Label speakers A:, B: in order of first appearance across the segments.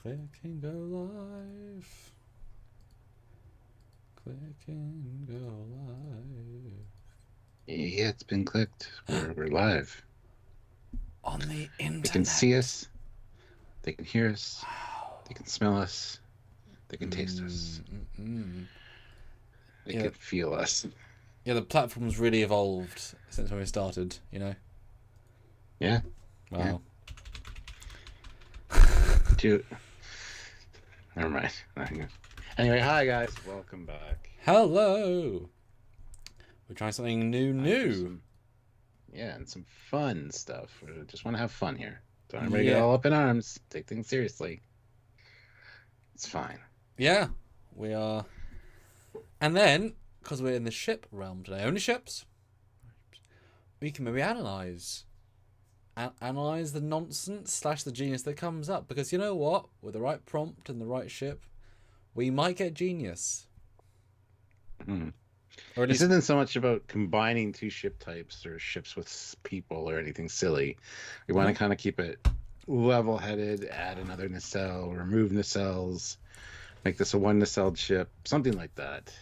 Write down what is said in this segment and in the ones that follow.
A: Clicking go live. Clicking go live.
B: Yeah, it's been clicked. We're live.
A: On the internet.
B: They can see us. They can hear us.
A: Wow.
B: They can smell us. They can taste us. They
A: Yeah,
B: can feel us.
A: yeah, the platform's really evolved since when we started, you know?
B: Yeah.
A: Wow.
B: Yeah. Never mind. Anyway, hi guys. Welcome back.
A: Hello. We're trying something new.
B: And some fun stuff. We just want to have fun here. Don't everybody get
A: Yeah.
B: all up in arms. Take things seriously. It's fine.
A: Yeah, we are. And then, because we're in the ship realm today, only ships, we can maybe analyze the nonsense slash the genius that comes up. Because you know what? With the right prompt and the right ship, we might get genius.
B: Mm.
A: Or at
B: This
A: least,
B: isn't so much about combining two ship types or ships with people or anything silly. We want to kind of keep it level-headed, add another nacelle, remove nacelles, make this a one nacelled ship, something like that.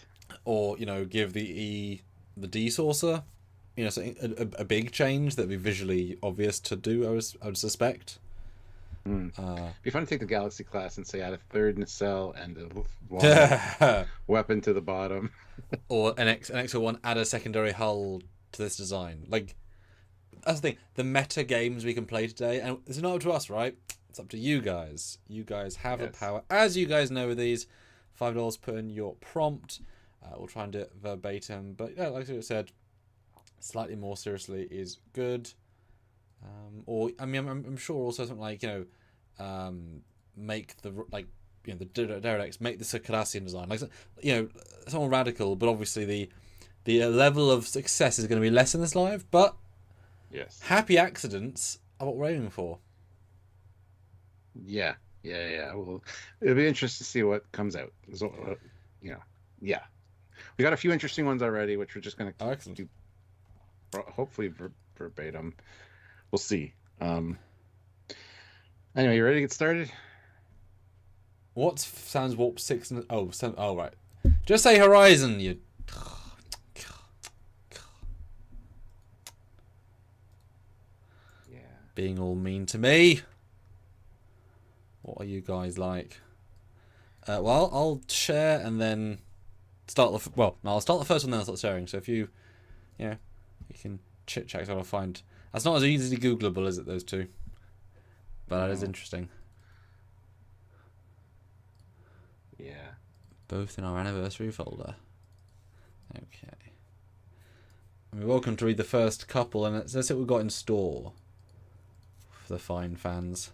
A: or give the D saucer, something a big change that'd be visually obvious to do. I would suspect.
B: Be fun to take the Galaxy class and say add a third nacelle and a long weapon to the bottom.
A: Or an XO1 add a secondary hull to this design. Like, that's the thing. The meta games we can play today, and it's not up to us, right? It's up to you guys. You guys have the power. As you guys know with these, $5 put in your prompt. We'll try and do it verbatim. But yeah, like I said, slightly more seriously is good. Or I mean, I'm sure also something like make the the Derelict make this a Cardassian design, like something radical. But obviously the level of success is going to be less in this live. But
B: Yes.
A: happy accidents are what we're aiming for.
B: Yeah. Well, it'll be interesting to see what comes out. So, yeah. We got a few interesting ones already, which we're just going to do hopefully verbatim. We'll see. Anyway, you ready to get started?
A: What sounds warp 6 and oh right. Just say Horizon, you.
B: Yeah.
A: Being all mean to me. What are you guys like? Well, I'll share and then start I'll start the first one, then I'll start sharing. So if you can chit chat. So I'll find. That's not as easily Googleable, is it? Those two, but that is interesting.
B: Yeah.
A: Both in our anniversary folder. Okay. And we're welcome to read the first couple, and that's what we've got in store for the fine fans.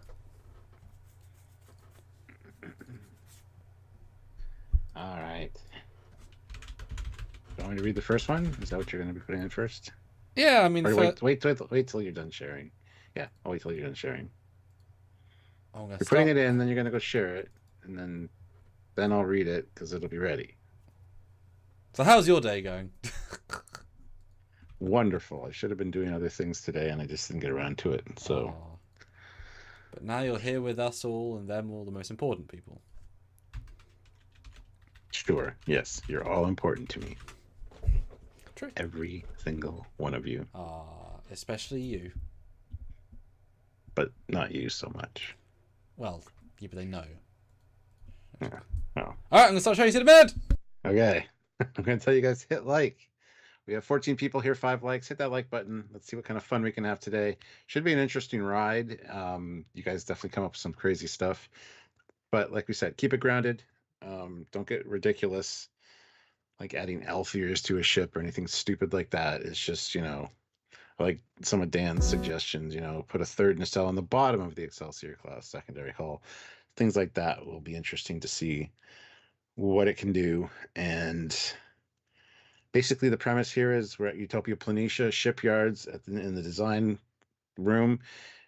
B: All right. Do you want me to read the first one? Is that what you're going to be putting in first?
A: Yeah, I mean,
B: wait till you're done sharing. Yeah, I'll wait till you're done sharing. You're putting it in, then you're going to go share it, and then I'll read it because it'll be ready.
A: So how's your day going?
B: Wonderful. I should have been doing other things today, and I just didn't get around to it. So,
A: but now you're here with us all, and them all the most important people.
B: Sure. Yes, you're all important to me.
A: True.
B: Every single one of you.
A: Especially you.
B: But not you so much.
A: Well, yeah, but they know.
B: Yeah. Oh.
A: All right, I'm gonna start showing you to the bed.
B: Okay. I'm gonna tell you guys hit like. We have 14 people here, 5 likes. Hit that like button. Let's see what kind of fun we can have today. Should be an interesting ride. You guys definitely come up with some crazy stuff. But like we said, keep it grounded. Don't get ridiculous, like adding elf ears to a ship or anything stupid like that. It's just, like some of Dan's suggestions, put a third nacelle on the bottom of the Excelsior class secondary hull. Things like that will be interesting to see what it can do. And basically the premise here is we're at Utopia Planitia shipyards in the design room,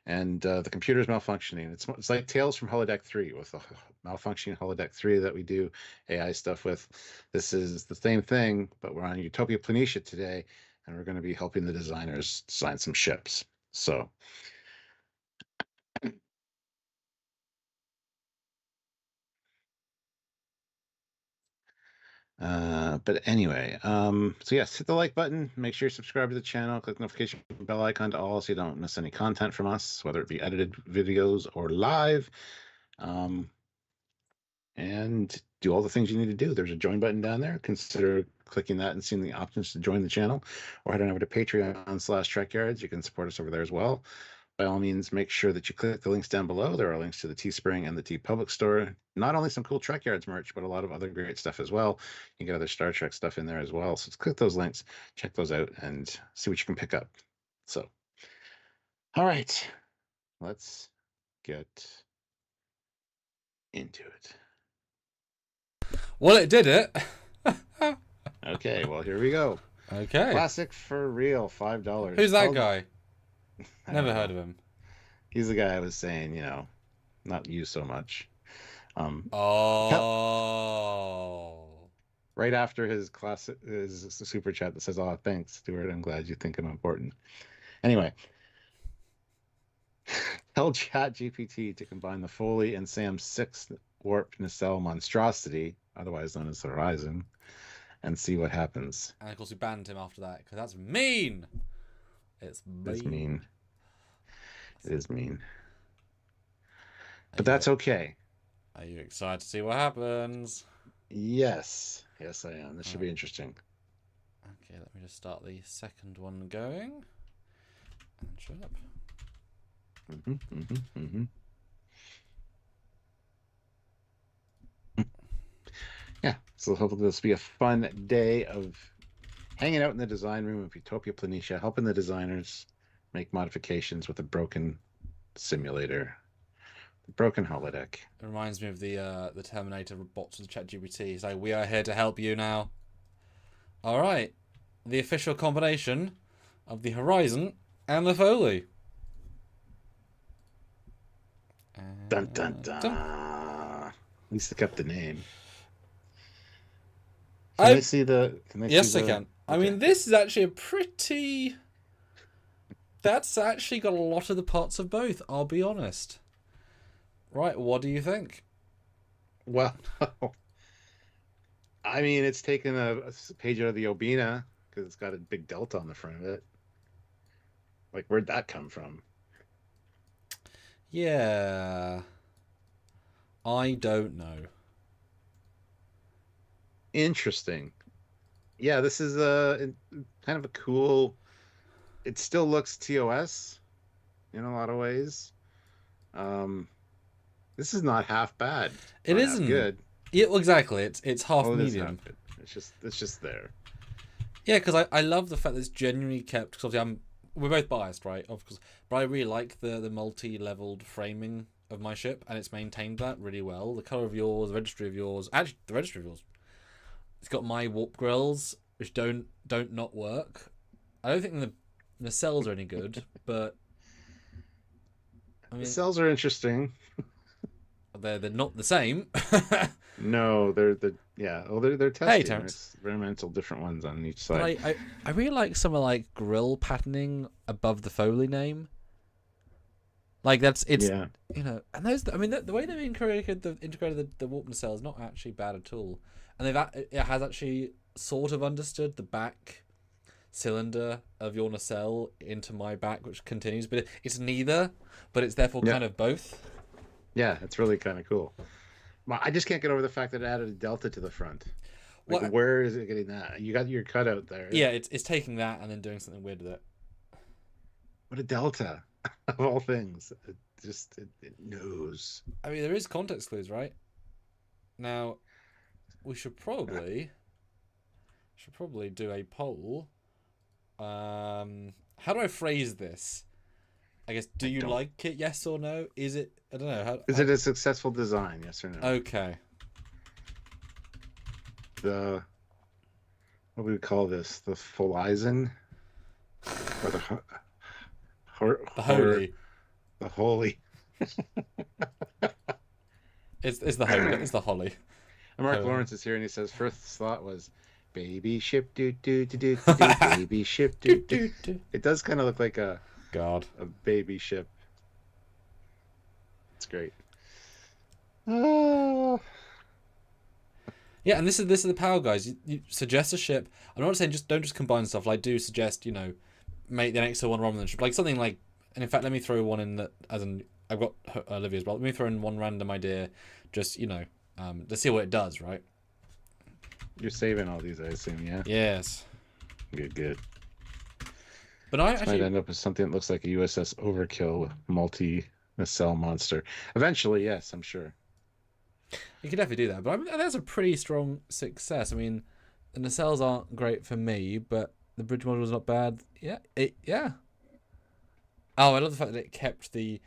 B: and the computer's malfunctioning. It's like Tales from Holodeck 3 with a malfunctioning Holodeck 3 that we do AI stuff with. This is the same thing, but we're on Utopia Planitia today, and we're going to be helping the designers design some ships. So But anyway, so yes, hit the like button. Make sure you subscribe to the channel. Click the notification bell icon to all so you don't miss any content from us, whether it be edited videos or live. And do all the things you need to do. There's a join button down there. Consider clicking that and seeing the options to join the channel, or head on over to Patreon/Trekyards. You can support us over there as well. By all means, make sure that you click the links down below. There are links to the Teespring and the TeePublic store. Not only some cool Trekyards merch, but a lot of other great stuff as well. You can get other Star Trek stuff in there as well. So click those links, check those out, and see what you can pick up. So, all right, let's get into it.
A: Well, it did it.
B: Okay, well, here we go.
A: Okay.
B: Classic for real, $5.
A: Who's that guy? Never heard of him.
B: He's the guy I was saying, not you so much. Right after his super chat that says, "Oh, thanks, Stuart. I'm glad you think I'm important." Anyway, tell ChatGPT to combine the Foley and Sam's 6th warp nacelle monstrosity, otherwise known as Horizon, and see what happens.
A: And of course, we banned him after that because that's mean. It's mean.
B: It is mean. But that's okay.
A: Are you excited to see what happens?
B: Yes. Yes, I am. This should be interesting.
A: Okay, let me just start the second one going. And shut up.
B: Yeah, so hopefully this will be a fun day of hanging out in the design room of Utopia Planitia, helping the designers make modifications with a broken simulator, the broken holodeck.
A: It reminds me of the Terminator bots with ChatGPT. He's like, "We are here to help you now." All right, the official combination of the Horizon and the Foley.
B: Dun dun dun. At least they kept the name. Can I see the?
A: Yes, I can. Okay. I mean, this is actually a pretty. That's actually got a lot of the parts of both. I'll be honest. Right, what do you think?
B: Well, I mean, it's taken a page out of the Obina because it's got a big delta on the front of it. Like, where'd that come from?
A: Yeah, I don't know.
B: Interesting. Yeah, this is kind of a cool. It still looks TOS in a lot of ways. This is not half bad.
A: It isn't
B: good.
A: Yeah, well, exactly. It's half medium.
B: It's just there.
A: Yeah, because I love the fact that it's genuinely kept. Because obviously we're both biased, right? Of course, but I really like the multi-leveled framing of my ship, and it's maintained that really well. The color of yours, the registry of yours. Actually, the registry of yours. It's got my warp grills, which don't not work. I don't think the nacelles are any good, but I mean,
B: the cells are interesting.
A: They're not the same.
B: No, they're testing.
A: Hey,
B: There's experimental different ones on each side.
A: But I really like some of like grill patterning above the Foley name. Like and those, I mean, the way they've integrated the warp nacelle is not actually bad at all, and it has actually sort of understood the back cylinder of your nacelle into my back, which continues, but it's neither, but it's therefore kind of both.
B: Yeah, it's really kind of cool. I just can't get over the fact that it added a delta to the front. Like, where is it getting that? You got your cutout there.
A: Yeah, it's taking that and then doing something weird with it.
B: What a delta, of all things. It knows.
A: I mean, there is context clues, right? Now, we should probably do a poll. How do I phrase this? I guess, do you like it? Yes or no? Is it? I don't know.
B: Is it a successful design? Yes or no?
A: Okay.
B: What do we call this? The Folizon? Or the
A: Holy.
B: The Holy.
A: It's the Holy. It's the Holly.
B: And Mark Lawrence is here, and he says first thought was baby ship do do do do do baby ship do do. It does kind of look like a baby ship. It's great.
A: Yeah, and this is the power, guys. You suggest a ship. I'm not saying don't just combine stuff. Like, do suggest, make the NX-01 Romulan ship, like something like. And in fact, let me throw one in that, as in I've got Olivia as well. Let me throw in one random idea, just to see what it does, right?
B: You're saving all these, I assume, yeah.
A: Yes.
B: Good.
A: But I
B: might end up with something that looks like a USS Overkill with multi-nacelle monster. Eventually, yes, I'm sure.
A: You could definitely do that, but I mean, that's a pretty strong success. I mean, the nacelles aren't great for me, but the bridge model is not bad. Yeah. Oh, I love the fact that it kept the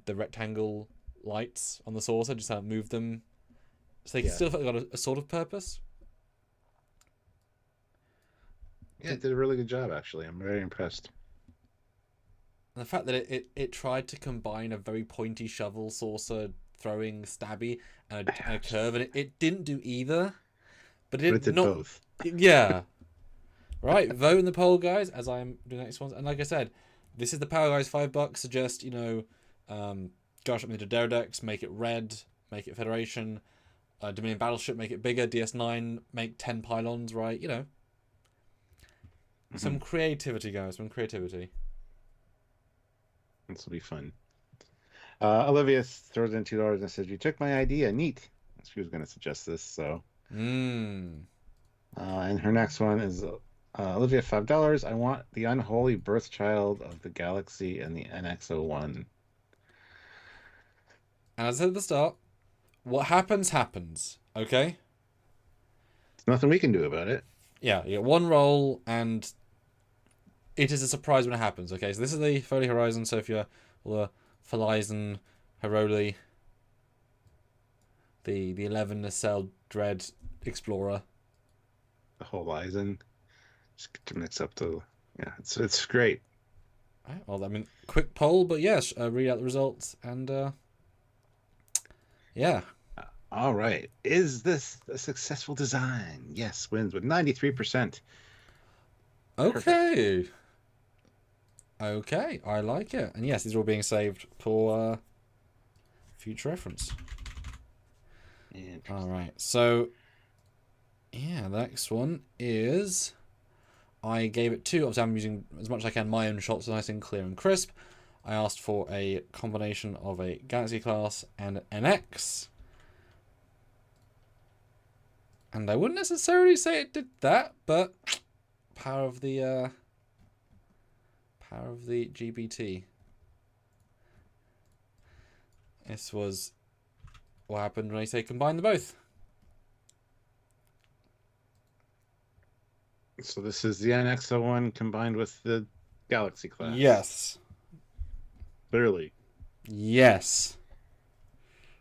A: rectangle lights on the saucer, just how it moved them, so they can still got a sort of purpose.
B: Yeah, it did a really good job, actually. I'm very impressed.
A: And the fact that it tried to combine a very pointy shovel saucer throwing stabby and a curve, and it didn't do either. But it
B: did both.
A: Yeah. Right, vote in the poll, guys, as I'm doing the next ones. And like I said, this is the Power Guys $5. Suggest, Josh up into Deredex, make it red, make it Federation, Dominion Battleship, make it bigger, DS9, make 10 pylons, right? Some creativity, guys, some creativity.
B: This will be fun. Olivia throws in $2 and says, "You took my idea. Neat." She was going to suggest this, so. And her next one is Olivia, $5. I want the unholy birth child of the galaxy and the NX-01.
A: And as I said at the start, what happens, okay?
B: There's nothing we can do about it.
A: Yeah, you get one roll, and it is a surprise when it happens, okay? So this is the Foley Horizon, so if you're the Felizen, Heroli, the 11 nacelle Dread Explorer.
B: The Horizon. Just get to mix up the... Yeah, it's great.
A: Right, well, I mean, quick poll, but yes, read out the results, and yeah.
B: All right. Is this a successful design? Yes, wins with 93%.
A: Okay. Perfect. Okay, I like it. And yes, these are all being saved for future reference. All right. So, yeah, the next one is... I gave it 2. Obviously, I'm using as much as I can my own shots, nice and clear and crisp. I asked for a combination of a Galaxy class and an NX. And I wouldn't necessarily say it did that, but power of the GBT. This was what happened when I say combine the both.
B: So this is the NX-01 combined with the Galaxy class.
A: Yes.
B: Clearly.
A: Yes.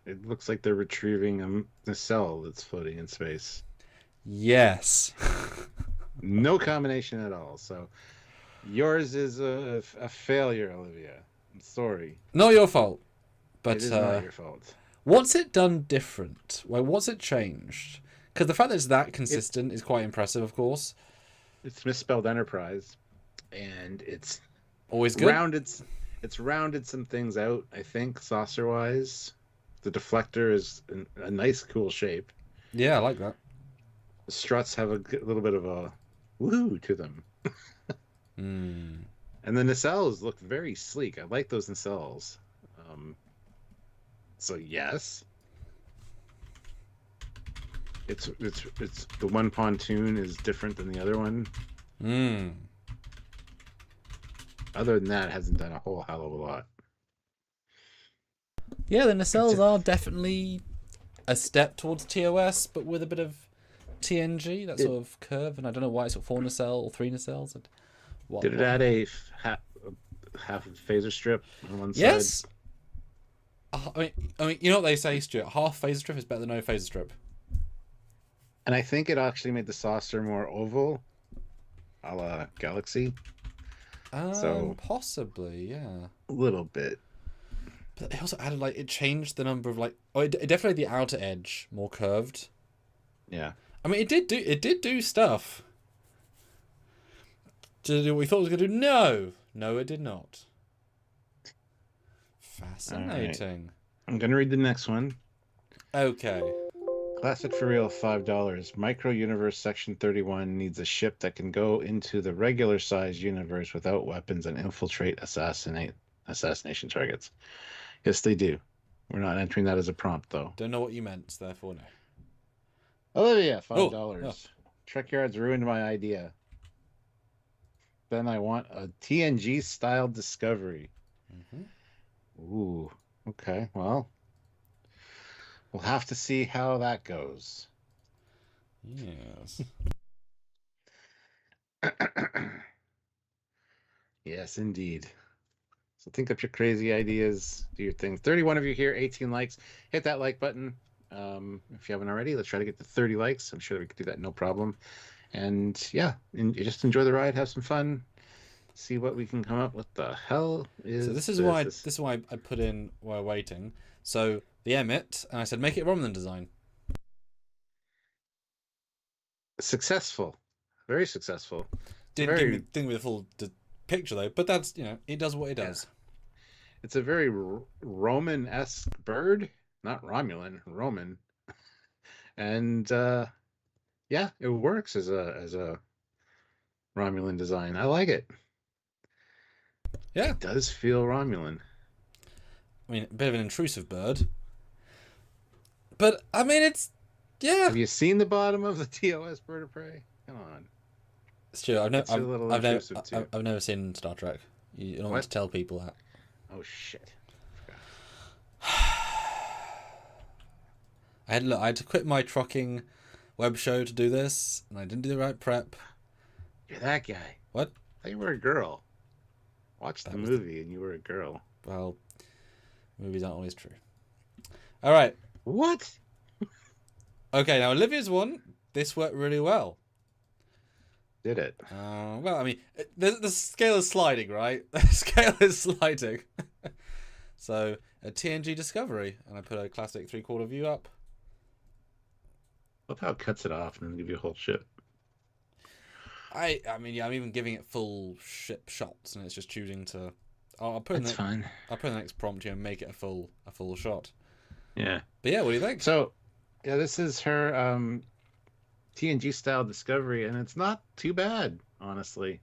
B: It looks like they're retrieving a nacelle that's floating in space.
A: Yes.
B: No combination at all. So yours is a failure, Olivia. I'm sorry.
A: Not your fault. But
B: it is not your fault.
A: What's it done different? What's it changed? Because the fact that it's that consistent is quite impressive, of course.
B: It's misspelled Enterprise, and it's
A: always good.
B: It's rounded some things out, I think, saucer-wise. The deflector is a nice, cool shape.
A: Yeah, I like that.
B: The struts have a little bit of a woohoo to them.
A: And
B: the nacelles look very sleek. I like those nacelles. So yes. It's the one pontoon is different than the other one. Other than that, it hasn't done a whole hell of a lot.
A: Yeah, the nacelles are definitely a step towards TOS, but with a bit of TNG, that sort of curve. And I don't know why it's got 4 nacelle or 3 nacelles.
B: Did it add a half of phaser strip on one side?
A: Yes. I mean, you know what they say, Stuart? Half phaser strip is better than no phaser strip.
B: And I think it actually made the saucer more oval, a la Galaxy. So
A: possibly, yeah.
B: A little bit.
A: But it also added, it changed the number of, it definitely made the outer edge more curved.
B: Yeah.
A: I mean, it did do stuff. Did it do what we thought it was going to do? No. No, it did not. Fascinating.
B: Right. I'm going to read the next one.
A: Okay.
B: Classic for real, $5. Micro Universe Section 31 needs a ship that can go into the regular size universe without weapons and infiltrate assassination targets. Yes, they do. We're not entering that as a prompt, though.
A: Don't know what you meant, therefore no.
B: Olivia, $5.
A: Oh.
B: Trekyards ruined my idea. Then I want a TNG style discovery. Ooh, okay. Well, we'll have to see how that goes.
A: Yes.
B: Yes, indeed. So think up your crazy ideas, do your thing. 31 of you here, 18 likes. Hit that like button. If you haven't already, let's try to get to 30 likes. I'm sure we could do that no problem. And yeah, just enjoy the ride, have some fun, see what we can come up with. The hell is
A: so this is why I put in while waiting. So the Emmet, and I said make it Romulan design.
B: Successful, very successful.
A: Didn't give me the full picture though, but that's, it does what it does.
B: Yeah. It's a very Roman-esque bird, not Romulan, Roman, and yeah, it works as a Romulan design. I like it.
A: Yeah,
B: it does feel Romulan.
A: I mean, a bit of an intrusive bird, but I mean, it's
B: Have you seen the bottom of the TOS bird of prey? Come on.
A: It's true. I've never seen Star Trek. You don't want to tell people that.
B: Oh shit!
A: I had to quit my trucking web show to do this, and I didn't do the right prep.
B: You're that guy.
A: What?
B: I thought you were a girl. Watched the movie and you were a girl.
A: Well, movies aren't always true. All right.
B: What?
A: Okay, now Olivia's one. This worked really well.
B: Did it?
A: Well, I mean, the scale is sliding, right? The scale is sliding. So, a TNG Discovery, and I put a classic 3/4 view up.
B: Love how it cuts it off and then give you a whole ship.
A: I mean, yeah, I'm even giving it full ship shots, and it's just choosing to. I'll put
B: That's fine.
A: I'll put in the next prompt here and make it a full shot.
B: Yeah.
A: But yeah, what do you think?
B: So, yeah, this is her TNG style Discovery, and it's not too bad, honestly.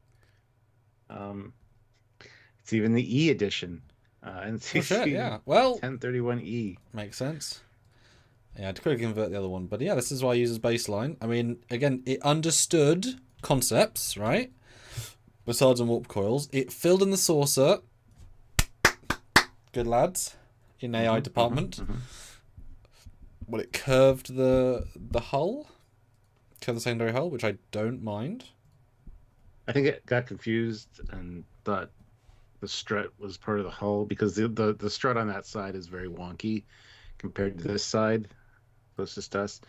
B: It's even the E edition. NCC
A: yeah. Well,
B: 1031E.
A: Makes sense. Yeah, I could convert the other one, but yeah, this is why I use as baseline. I mean, again, it understood concepts, right? Basards and warp coils. It filled in the saucer. Good lads in AI department. Well, it curved the hull, curved the secondary hull, which I don't mind.
B: I think it got confused and thought the strut was part of the hull, because the strut on that side is very wonky compared to this side closest to us.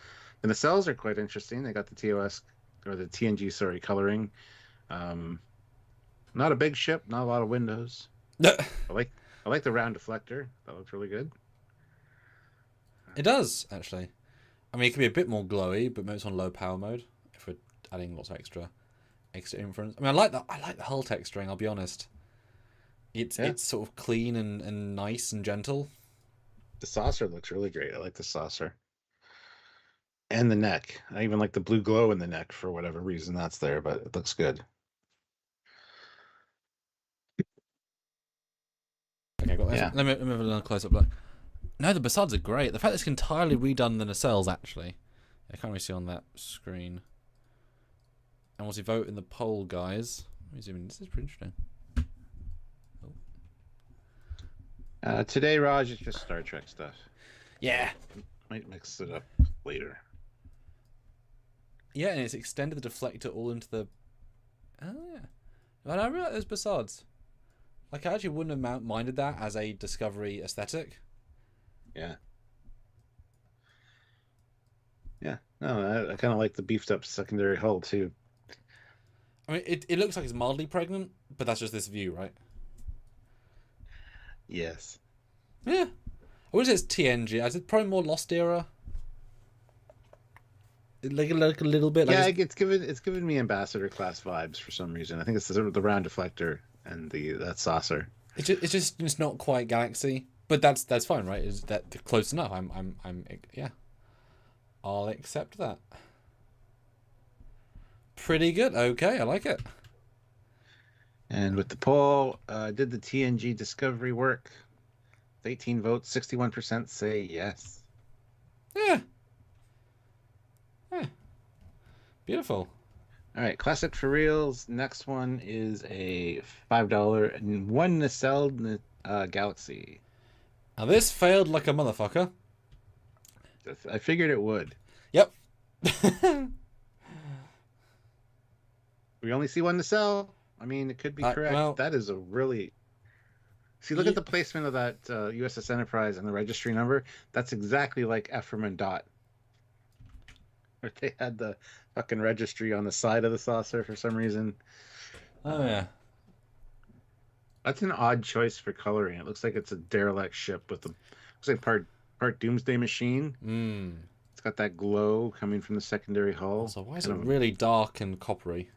B: And the cells are quite interesting. They got the TOS or the TNG, sorry, coloring. Not a big ship, not a lot of windows. I like the round deflector. That looks really good.
A: It does, actually. I mean, it could be a bit more glowy, but maybe it's on low power mode if we're adding lots of extra inference. I mean, I like the hull texturing, I'll be honest. It's sort of clean and nice and gentle.
B: The saucer looks really great. I like the saucer. And the neck. I even like the blue glow in the neck for whatever reason that's there, but it looks good.
A: Okay, got this. Yeah. Let me have a little close-up look. No, the Basards are great. The fact it's entirely redone the nacelles, actually. I can't really see on that screen. And once you vote in the poll, guys. Let me zoom in. This is pretty interesting.
B: Today, Raj, it's just Star Trek stuff.
A: Yeah.
B: Might mix it up later.
A: Yeah, and it's extended the deflector all into the... Oh, yeah. And I really like those Basards. Like, I actually wouldn't have minded that as a Discovery aesthetic.
B: Yeah. Yeah. No, I kind of like the beefed up secondary hull, too.
A: I mean, it looks like it's mildly pregnant, but that's just this view, right?
B: Yes.
A: Yeah. I would say it's TNG. I said probably more Lost Era. Like a little bit.
B: Yeah, like it's given me Ambassador class vibes for some reason. I think it's the round deflector and that saucer.
A: It's not quite Galaxy, but that's fine, right? Is that close enough? Yeah. I'll accept that. Pretty good. Okay, I like it.
B: And with the poll, did the TNG Discovery work? 18 votes, 61% say yes.
A: Yeah. Yeah. Beautiful.
B: All right, classic for reals. Next one is a $5 and one nacelle Galaxy.
A: Now this failed like a motherfucker.
B: I figured it would.
A: Yep.
B: We only see one nacelle. I mean, it could be correct.
A: Well,
B: that is a really... See, look at the placement of that USS Enterprise and the registry number. That's exactly like Ephraim and Dot. Where they had the fucking registry on the side of the saucer for some reason.
A: Oh, yeah.
B: That's an odd choice for coloring. It looks like it's a derelict ship with looks like part Doomsday Machine. It's got that glow coming from the secondary hull.
A: So why is it really dark and coppery?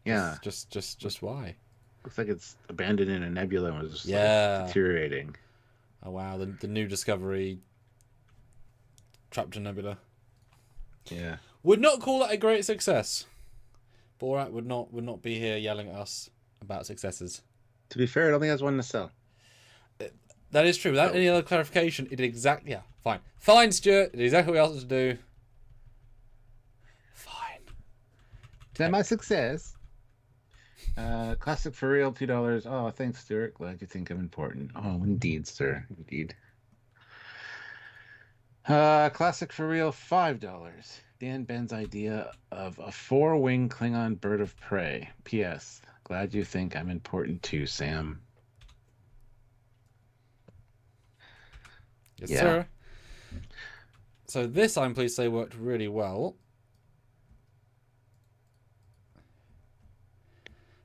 B: Yeah.
A: Just why?
B: Looks like it's abandoned in a nebula and was just like, deteriorating.
A: Oh wow, the new Discovery trapped in nebula.
B: Yeah.
A: Would not call that a great success. Borat would not be here yelling at us about successes.
B: To be fair, it only has one nacelle.
A: That is true. Without any other clarification, it did exactly... Yeah, fine. Fine, Stuart. It did exactly what we asked it to do. Fine.
B: Is that my success? Classic for real, $2. Oh, thanks, Stuart. Glad you think I'm important. Oh, indeed, sir. Indeed. Classic for real, $5. Dan Ben's idea of a 4-wing Klingon bird of prey. P.S. Glad you think I'm important too, Sam.
A: Yes, sir. So this, I'm pleased to say, worked really well.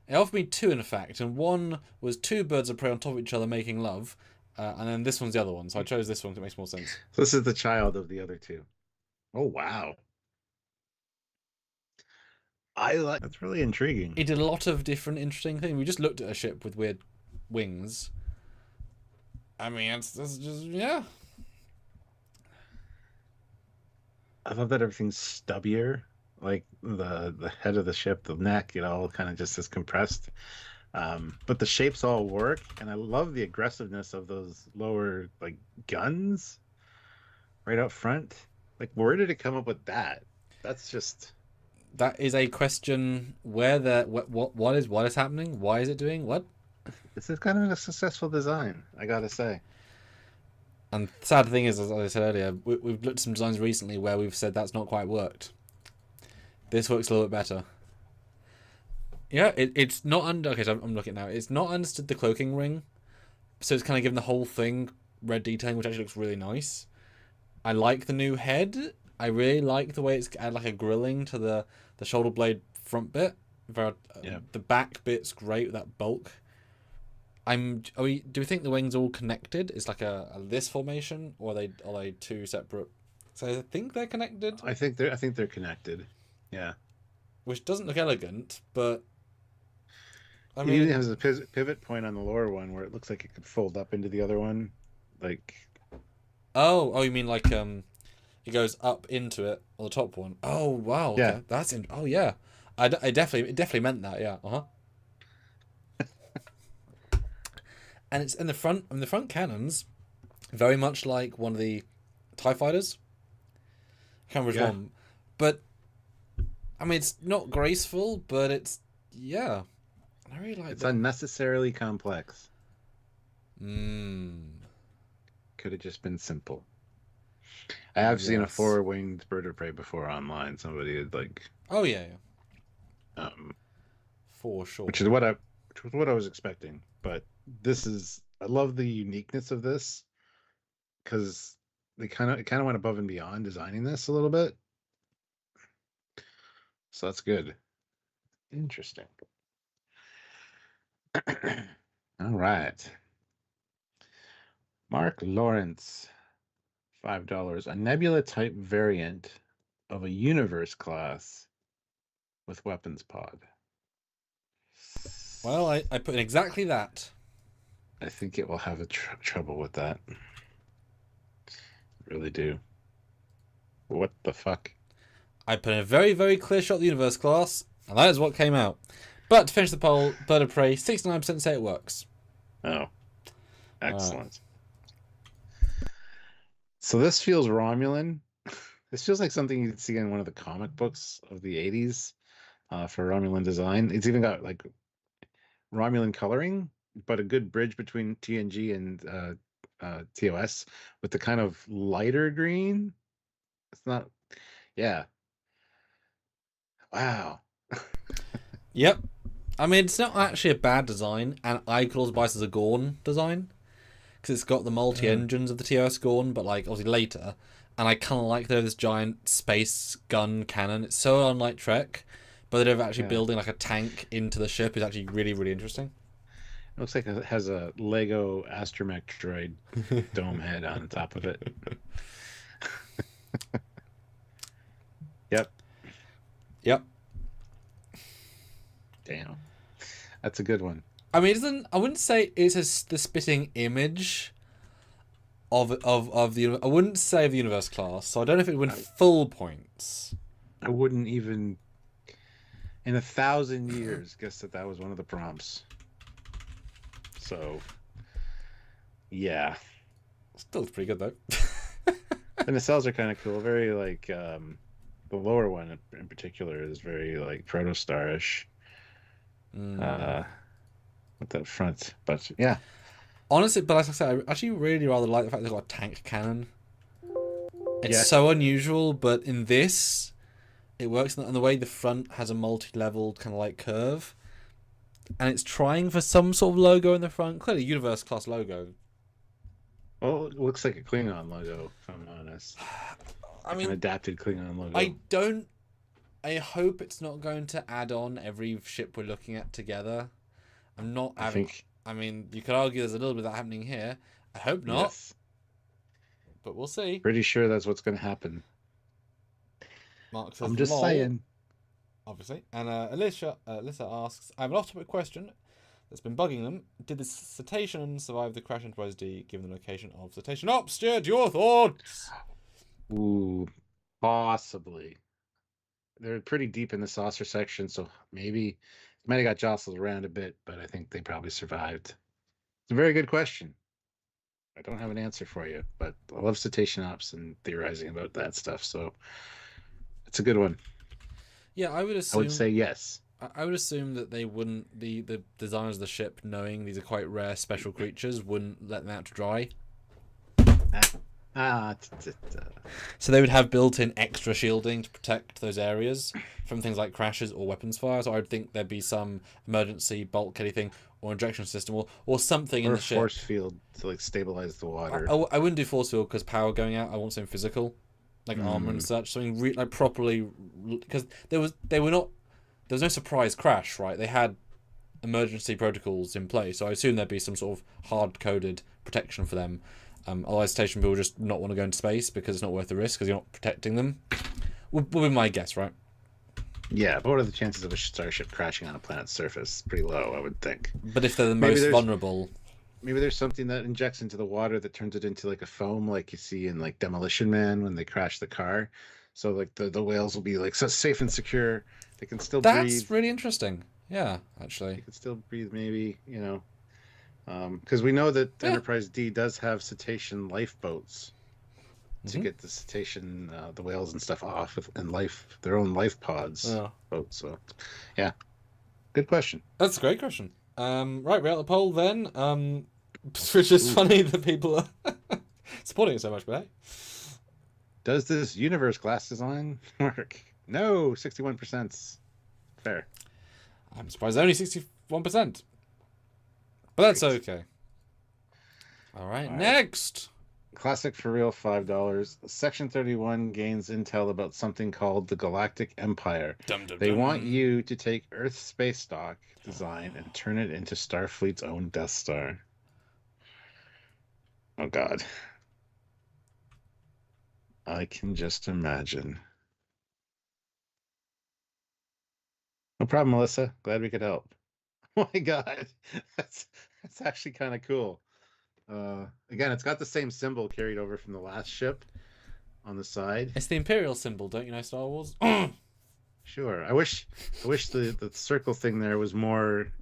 A: It offered me two, in fact, and one was two birds of prey on top of each other making love, and then this one's the other one, so I chose this one because it makes more sense.
B: So this is the child of the other two. Oh, wow. That's really intriguing.
A: It did a lot of different interesting things. We just looked at a ship with weird wings. I mean, it's just, yeah.
B: I love that everything's stubbier. Like the head of the ship, the neck, all kind of just is compressed. But the shapes all work, and I love the aggressiveness of those lower like guns right up front. Like, where did it come up with that? That's just...
A: That is a question where what is happening? Why is it doing what?
B: This is kind of a successful design, I gotta say.
A: And the sad thing is, as I said earlier, we've looked at some designs recently where we've said that's not quite worked. This works a little bit better. Yeah, it's not under... Okay, so I'm looking now. It's not understood the cloaking ring. So it's kind of given the whole thing red detailing, which actually looks really nice. I like the new head. I really like the way it's added like a grilling to the shoulder blade front bit. The back bit's great with that bulk. Do we think the wings are all connected? It's like a this formation, or are they two separate? So I think they're connected.
B: I think they're connected. Yeah.
A: Which doesn't look elegant, but
B: I mean, it even has a pivot point on the lower one where it looks like it could fold up into the other one, like.
A: Oh, you mean like it goes up into it on the top one. Oh wow, okay.
B: Yeah,
A: that's in. Oh yeah, it definitely meant that. Yeah, And it's in the front cannons, very much like one of the TIE fighters. I can't remember which one, but I mean it's not graceful, but it's I really like.
B: It's unnecessarily complex.
A: Could
B: have just been simple. I have seen a 4-winged bird of prey before online. Somebody had like.
A: Oh yeah. For sure.
B: Which is what I was expecting, but I love the uniqueness of this because they kind of went above and beyond designing this a little bit. So that's good. Interesting. All right. Mark Lawrence, $5. A nebula type variant of a universe class with weapons pod.
A: Well, I put in exactly that.
B: I think it will have trouble with that. I really do. What the fuck?
A: I put in a very, very clear shot of the universe class, and that is what came out. But to finish the poll, Bird of Prey, 69% say it works.
B: Oh, excellent. So this feels Romulan. This feels like something you'd see in one of the comic books of the 80s for Romulan design. It's even got like Romulan coloring, but a good bridge between TNG and TOS with the kind of lighter green. It's not, yeah. Wow.
A: Yep. I mean, it's not actually a bad design, and I could also buy this as a Gorn design, because it's got the multi-engines of the TOS Gorn, but like obviously later, and I kind of like this giant space gun cannon. It's so unlike Trek, but they're actually building like a tank into the ship is actually really, really interesting.
B: It looks like it has a Lego astromech droid dome head on top of it. Yep.
A: Yep.
B: Damn. That's a good one.
A: I mean, I wouldn't say it's the spitting image of the. I wouldn't say of the universe class, so I don't know if it would win full points.
B: I wouldn't even, in 1,000 years, guess that was one of the prompts. So, yeah.
A: Still pretty good though.
B: And the cells are kind of cool. Very like the lower one in particular is very like protostarish. With that front, but yeah.
A: Honestly, but like I said, I actually really rather like the fact they've got a tank cannon. It's so unusual, but in this, it works. And the way the front has a multi-leveled kind of like curve, and it's trying for some sort of logo in the front. Clearly, universe class logo.
B: Well, it looks like a Klingon logo, if I'm honest. I mean, an adapted Klingon logo.
A: I hope it's not going to add on every ship we're looking at together. I'm not having. I mean, you could argue there's a little bit of that happening here. I hope not. Yes. But we'll see.
B: Pretty sure that's what's going to happen.
A: Mark says,
B: I'm just saying.
A: Obviously. And Alyssa asks, I have an off-topic question that's been bugging them. Did the Cetacean survive the crash Enterprise D, given the location of Cetacean Ops? Stuart, your thoughts?
B: Ooh, possibly. They're pretty deep in the saucer section, so maybe might have got jostled around a bit, but I think they probably survived. It's a very good question. I don't have an answer for you, but I love Cetacean Ops and theorizing about that stuff, so it's a good one.
A: Yeah, I would
B: say yes.
A: I would assume that they wouldn't, the designers of the ship, knowing these are quite rare special creatures, wouldn't let them out to dry. So they would have built-in extra shielding to protect those areas from things like crashes or weapons fire. So I'd think there'd be some emergency bulk anything or injection system or something in the ship.
B: Or force field to like stabilize the water.
A: I wouldn't do force field because power going out. I want something physical, like armor and such. Something like properly, because there was no surprise crash, right? They had emergency protocols in place, so I assume there'd be some sort of hard-coded protection for them. Otherwise, station people just not want to go into space because it's not worth the risk because you're not protecting them. Would be my guess, right?
B: Yeah, but what are the chances of a starship crashing on a planet's surface? Pretty low, I would think.
A: But if they're the most vulnerable...
B: Maybe there's something that injects into the water that turns it into like a foam like you see in like Demolition Man when they crash the car. So like the whales will be like so safe and secure. They can still breathe.
A: That's really interesting. Yeah, actually.
B: They can still breathe maybe, you know. Because we know that Enterprise D does have cetacean lifeboats to get the cetacean, the whales and stuff off and their own life pods. Boats. So, yeah, good question.
A: That's a great question. Right, we're at the poll then. Which is funny that people are supporting it so much, but hey.
B: Does this universe class design work? No, 61%. Fair.
A: I'm surprised only 61%. But that's okay. All right, next.
B: Classic for real, $5. Section 31 gains intel about something called the Galactic Empire. They want you to take Earth's space stock design and turn it into Starfleet's own Death Star. Oh, God. I can just imagine. No problem, Melissa. Glad we could help. Oh my God. That's actually kind of cool. Again, it's got the same symbol carried over from the last ship on the side.
A: It's the Imperial symbol, don't you know Star Wars?
B: Sure. I wish the circle thing there was more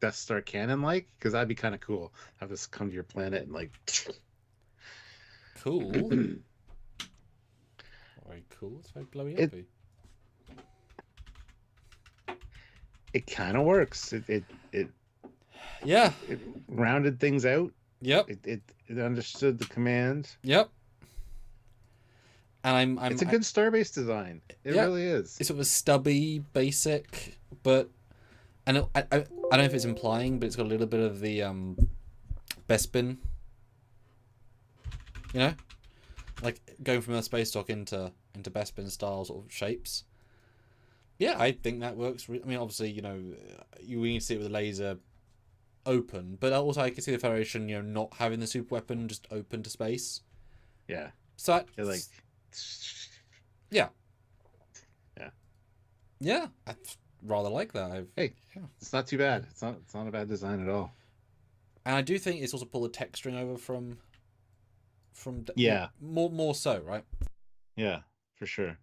B: Death Star canon like, because that'd be kind of cool. Have this come to your planet and like.
A: Cool. Very cool. It's very blowy uppy.
B: It kind of works. It
A: yeah.
B: It rounded things out.
A: Yep.
B: It understood the command.
A: Yep. And
B: it's a good starbase design. It really is.
A: It's sort of a stubby, basic, but I don't know if it's implying, but it's got a little bit of the Bespin. You know, like going from a space dock into Bespin style sort of shapes. Yeah, I think that works. I mean, obviously, you know, we need to see it with the laser open, but also I can see the Federation, you know, not having the super weapon just open to space.
B: Yeah.
A: So
B: like.
A: Yeah.
B: Yeah.
A: Yeah. I rather like that.
B: It's not too bad. It's not a bad design at all.
A: And I do think it's also pulled the texturing over from more so, right?
B: Yeah, for sure.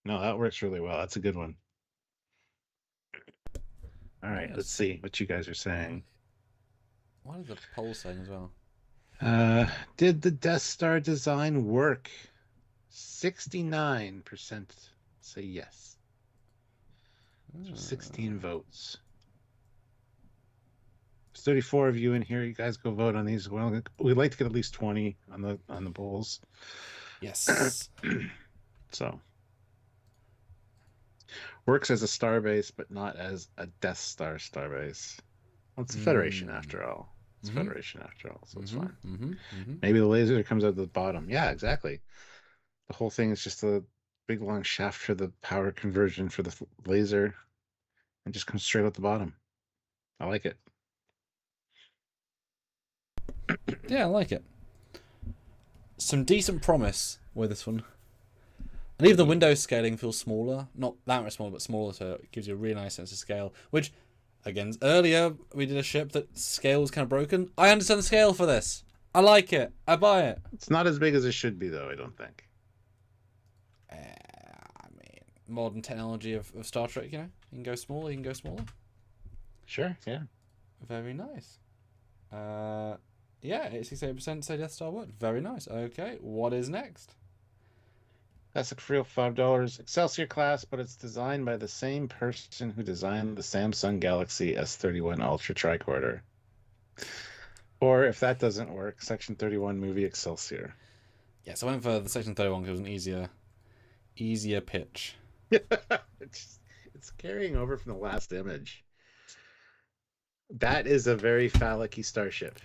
B: No, that works really well. That's a good one. All right, let's see what you guys are saying.
A: What is the poll saying as well?
B: Did the Death Star design work? 69% say yes. 16 votes. There's 34 of you in here. You guys go vote on these. Well, we'd like to get at least 20 on the polls.
A: Yes.
B: So works as a starbase, but not as a Death Star starbase. Well, it's a Federation after all. It's Federation after all, so it's fine. Maybe the laser comes out the bottom. Yeah, exactly. The whole thing is just a big long shaft for the power conversion for the laser, and just comes straight out the bottom. I like it.
A: Yeah, I like it. Some decent promise with this one. And even the window scaling feels smaller. Not that much smaller, but smaller, so it gives you a really nice sense of scale. Which, again, earlier we did a ship that scale was kind of broken. I understand the scale for this. I like it. I buy it.
B: It's not as big as it should be, though, I don't think.
A: I mean, modern technology of Star Trek, you know? You can go smaller, you can go smaller.
B: Sure, yeah.
A: Very nice. Yeah, 68% say Death Star worked. Very nice. Okay, what is next?
B: Classic for real, $5. Excelsior class, but it's designed by the same person who designed the Samsung Galaxy S31 Ultra tricorder. Or if that doesn't work, Section 31 movie Excelsior.
A: Yeah, so I went for the Section 31 because it was an easier pitch.
B: It's carrying over from the last image. That is a very phallic-y starship.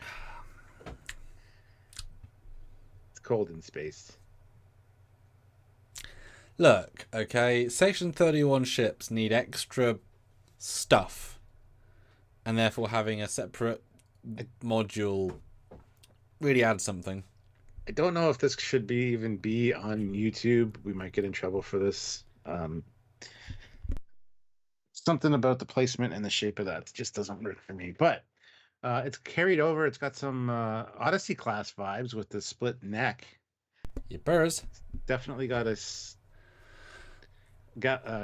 B: It's cold in space.
A: Look, okay, Section 31 ships need extra stuff. And therefore having a separate module really adds something.
B: I don't know if this should even be on YouTube. We might get in trouble for this. Something about the placement and the shape of that just doesn't work for me. But it's carried over. It's got some Odyssey class vibes with the split neck.
A: Yippers.
B: Definitely got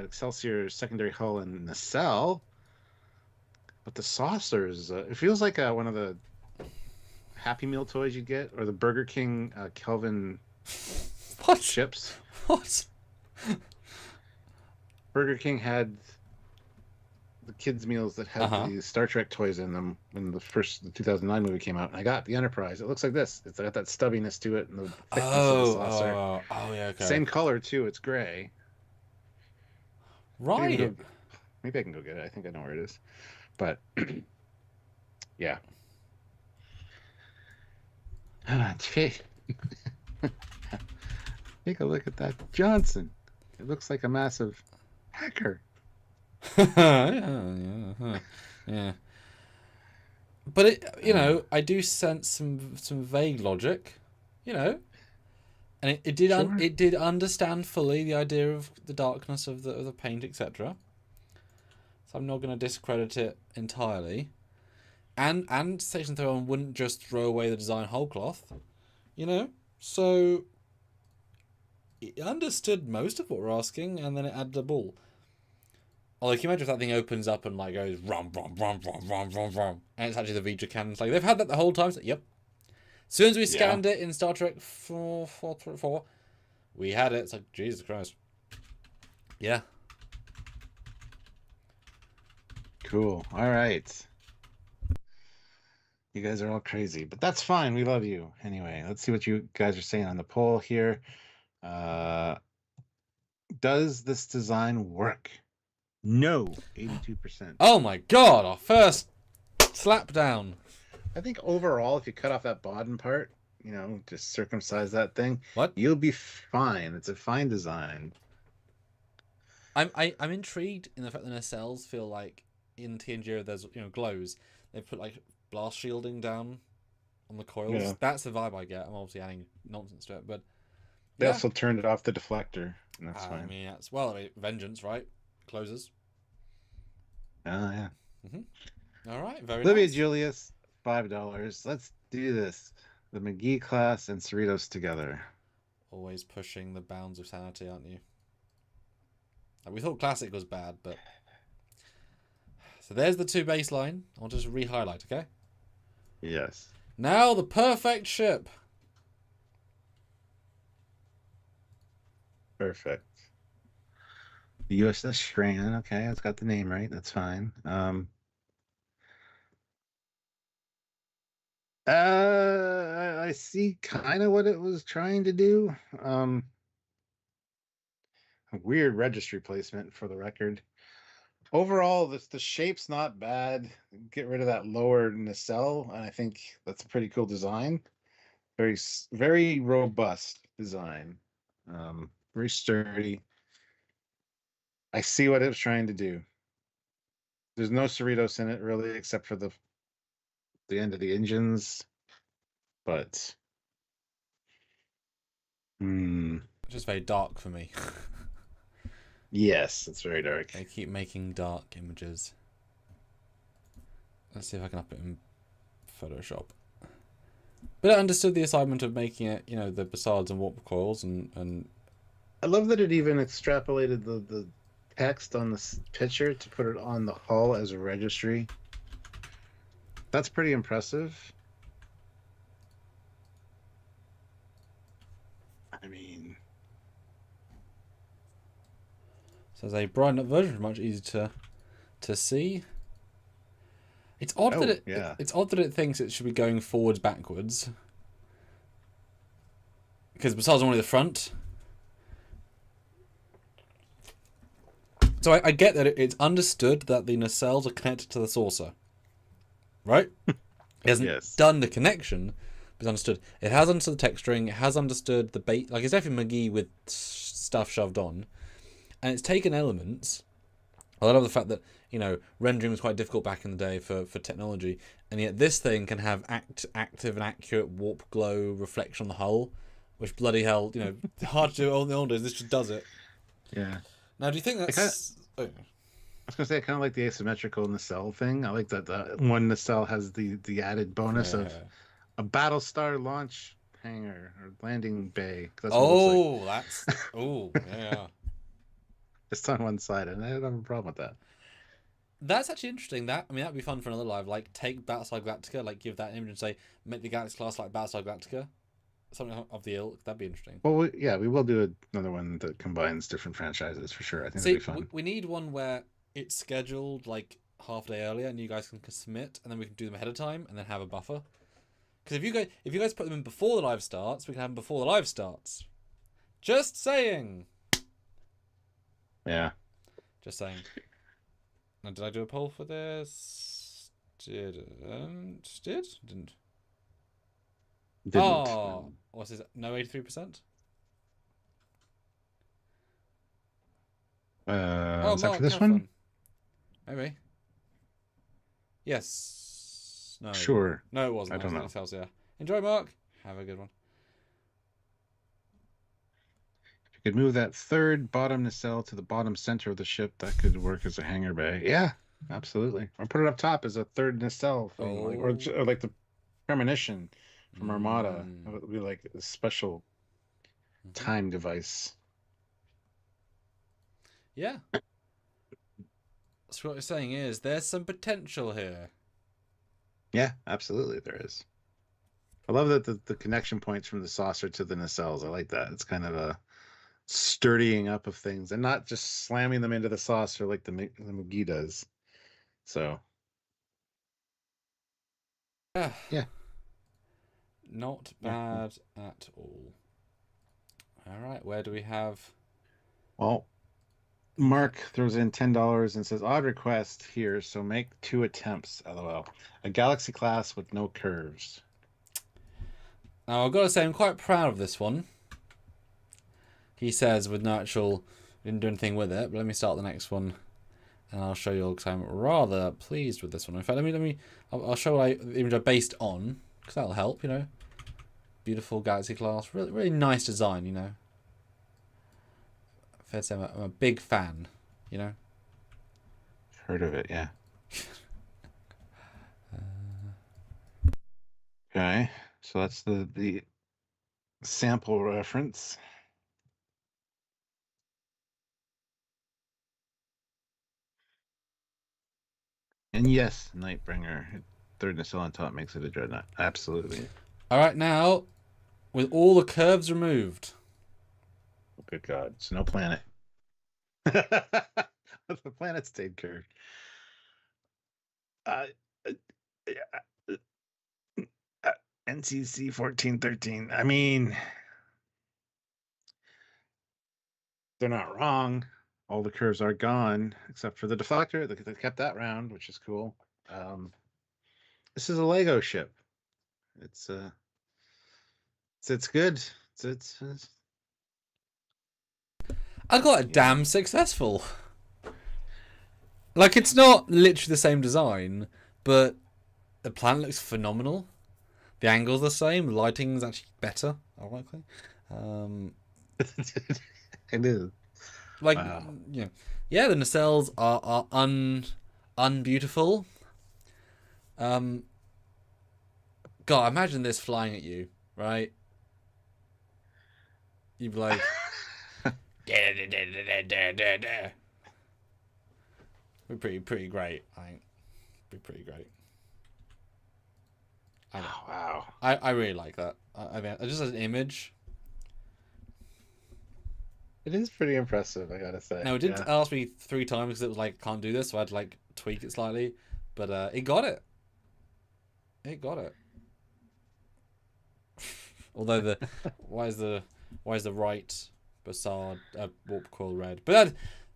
B: Excelsior secondary hull and nacelle. But the saucers, it feels like one of the Happy Meal toys you get, or the Burger King Kelvin chips.
A: What?
B: Burger King had the kids' meals that had the Star Trek toys in them when the 2009 movie came out, and I got the Enterprise. It looks like this. It's got that stubbiness to it and the thickness of the saucer.
A: Oh, yeah, okay.
B: Same color too. It's gray.
A: Right.
B: Maybe I can go get it. I think I know where it is. But yeah. Take a look at that Johnson. It looks like a massive hacker.
A: Yeah. But it, you know, I do sense some vague logic, you know, and it did
B: Sure.
A: it did understand fully the idea of the darkness of the paint, etc. So I'm not going to discredit it entirely. And Section 31 wouldn't just throw away the design whole cloth, you know. So it understood most of what we're asking, and then it added a ball. Although, can you imagine if that thing opens up and like goes rum rum rum rum rum rum rum, and it's actually the Vija cannons? Like they've had that the whole time. So, yep. As soon as we scanned it in Star Trek 4, we had it. It's like Jesus Christ. Yeah.
B: Cool. All right. You guys are all crazy, but that's fine. We love you. Anyway, let's see what you guys are saying on the poll here. Does this design work? No, 82%.
A: Oh my God! Our first slap down.
B: I think overall, if you cut off that bottom part, just circumcise that thing,
A: what?
B: You'll be fine. It's a fine design.
A: I'm intrigued in the fact that nacelles feel like in TNG there's glows. They've put like blast shielding down on the coils. Yeah. That's the vibe I get. I'm obviously adding nonsense to it, but
B: they also turned off the deflector, and that's fine.
A: I mean, vengeance, right? Closes.
B: Oh yeah.
A: All right, very
B: Olivia
A: nice.
B: Julius, $5. Let's do this. The McGee class and Cerritos together.
A: Always pushing the bounds of sanity, aren't you? Like, we thought classic was bad, but so there's the 2 baseline. I'll just re-highlight, okay?
B: Yes.
A: Now the perfect ship.
B: Perfect. The USS Shran. Okay, it's got the name right. That's fine. I see kind of what it was trying to do. A weird registry placement, for the record. Overall, the shape's not bad. Get rid of that lower nacelle, and I think that's a pretty cool design. Very, very robust design. Very sturdy. I see what it was trying to do. There's no Cerritos in it, really, except for the end of the engines. But
A: just very dark for me.
B: Yes, it's very dark.
A: They keep making dark images. Let's see if I can up it in Photoshop. But I understood the assignment of making it, the facades and warp coils, and
B: I love that it even extrapolated the text on this picture to put it on the hull as a registry. That's pretty impressive. I mean,
A: so as a brightened up version, much easier to see. It's odd it's odd that it thinks it should be going forwards backwards. Because besides only the front. So I get that it's understood that the nacelles are connected to the saucer. Right? It hasn't done the connection, but it's understood. It has understood the texturing, it has understood the bait. Like, it's definitely McGee with stuff shoved on. And it's taken elements. I love the fact that, rendering was quite difficult back in the day for technology, and yet this thing can have active and accurate warp glow reflection on the hull, which bloody hell, hard to do all the old days. This just does it.
B: Yeah.
A: Now, do you think that's...
B: I was going to say, I kind of like the asymmetrical nacelle thing. I like that one nacelle has the added bonus of a Battlestar launch hangar or landing bay.
A: That's yeah.
B: Just on one side, and I don't have a problem with that.
A: That's actually interesting. That'd be fun for another live. Like, take Battlestar Galactica, like give that an image and say, make the Galaxy class like Battlestar Galactica, something of the ilk. That'd be interesting.
B: Well, we will do another one that combines different franchises for sure. I think that'd be fun.
A: We need one where it's scheduled like half a day earlier, and you guys can submit, and then we can do them ahead of time, and then have a buffer. Because if you guys put them in before the live starts, we can have them before the live starts. Just saying.
B: Yeah.
A: Just saying. Now, did I do a poll for this? Didn't. Oh, what's this? No, 83%.
B: Is that for this one?
A: Maybe. Yes. No.
B: Sure.
A: No, it wasn't.
B: I don't know.
A: Else, yeah. Enjoy, Mark. Have a good one.
B: If you could move that third bottom nacelle to the bottom center of the ship, that could work as a hangar bay. Yeah, absolutely. Or put it up top as a third nacelle thing, or like the premonition from Armada. It would be like a special time device.
A: Yeah. So what you're saying is there's some potential here.
B: Yeah, absolutely there is. I love that the connection points from the saucer to the nacelles. I like that. It's kind of a sturdying up of things and not just slamming them into the saucer like the McGee does. So, yeah.
A: Not bad at all. All right, where do we have?
B: Well, Mark throws in $10 and says, "Odd request here, so make 2 attempts." LOL. A Galaxy class with no curves.
A: Now I've got to say I'm quite proud of this one. He says with no actual, didn't do anything with it. But let me start the next one, and I'll show you all because I'm rather pleased with this one. In fact, I'll show what the image I based on because that'll help. You know, beautiful Galaxy class, really really nice design. You know, fair to say I'm a big fan. You know.
B: Heard of it, yeah. Okay, so that's the sample reference. And yes, Nightbringer, third nacelle on top makes it a dreadnought. Absolutely.
A: All right, now with all the curves removed.
B: Oh, good God, it's no planet. The planet stayed curved. NCC 1413. I mean, they're not wrong. All the curves are gone except for the deflector. They kept that round, which is cool. This is a Lego ship. It's good. It's
A: I got it damn successful. Like, it's not literally the same design, but the planet looks phenomenal. The angle's the same. The lighting's actually better, ironically.
B: It is.
A: Like,
B: Wow.
A: you know, yeah, the nacelles are unbeautiful. God, imagine this flying at you, right? You'd be like, be pretty great. I think. Be pretty great.
B: Wow.
A: I really like that. I mean, just as an image.
B: It is pretty impressive, I gotta say.
A: Now, it did ask me 3 times because it was like, can't do this, so I had to like tweak it slightly. But it got it. It got it. Although why is the right facade warp coil red? But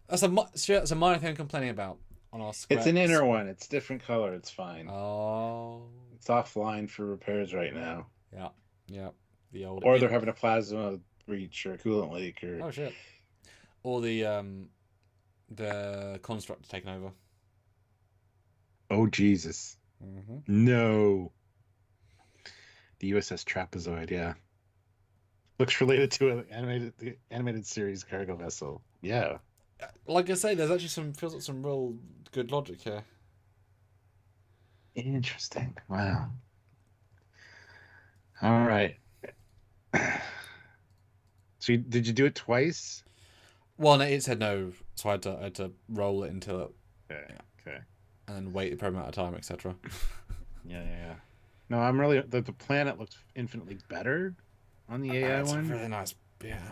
A: that's a minor thing I'm complaining about on our scripts.
B: It's an inner one. It's different color. It's fine.
A: Oh.
B: It's offline for repairs right now.
A: Yeah. The old.
B: Or they're having a plasma breach or a coolant leak or.
A: Oh shit. Or the construct taken over.
B: Oh Jesus.
A: Mm-hmm.
B: No. The USS Trapezoid, yeah. Looks related to the animated series cargo vessel. Yeah.
A: Like I say, there's actually feels like some real good logic here.
B: Interesting. Wow. All right. So did you do it twice?
A: Well, no, it said no, so I had to roll it until it.
B: Okay.
A: And wait a proper amount of time, etc.
B: Yeah. No, I'm really the planet looks infinitely better on the AI
A: it's
B: one.
A: It's really nice. Yeah.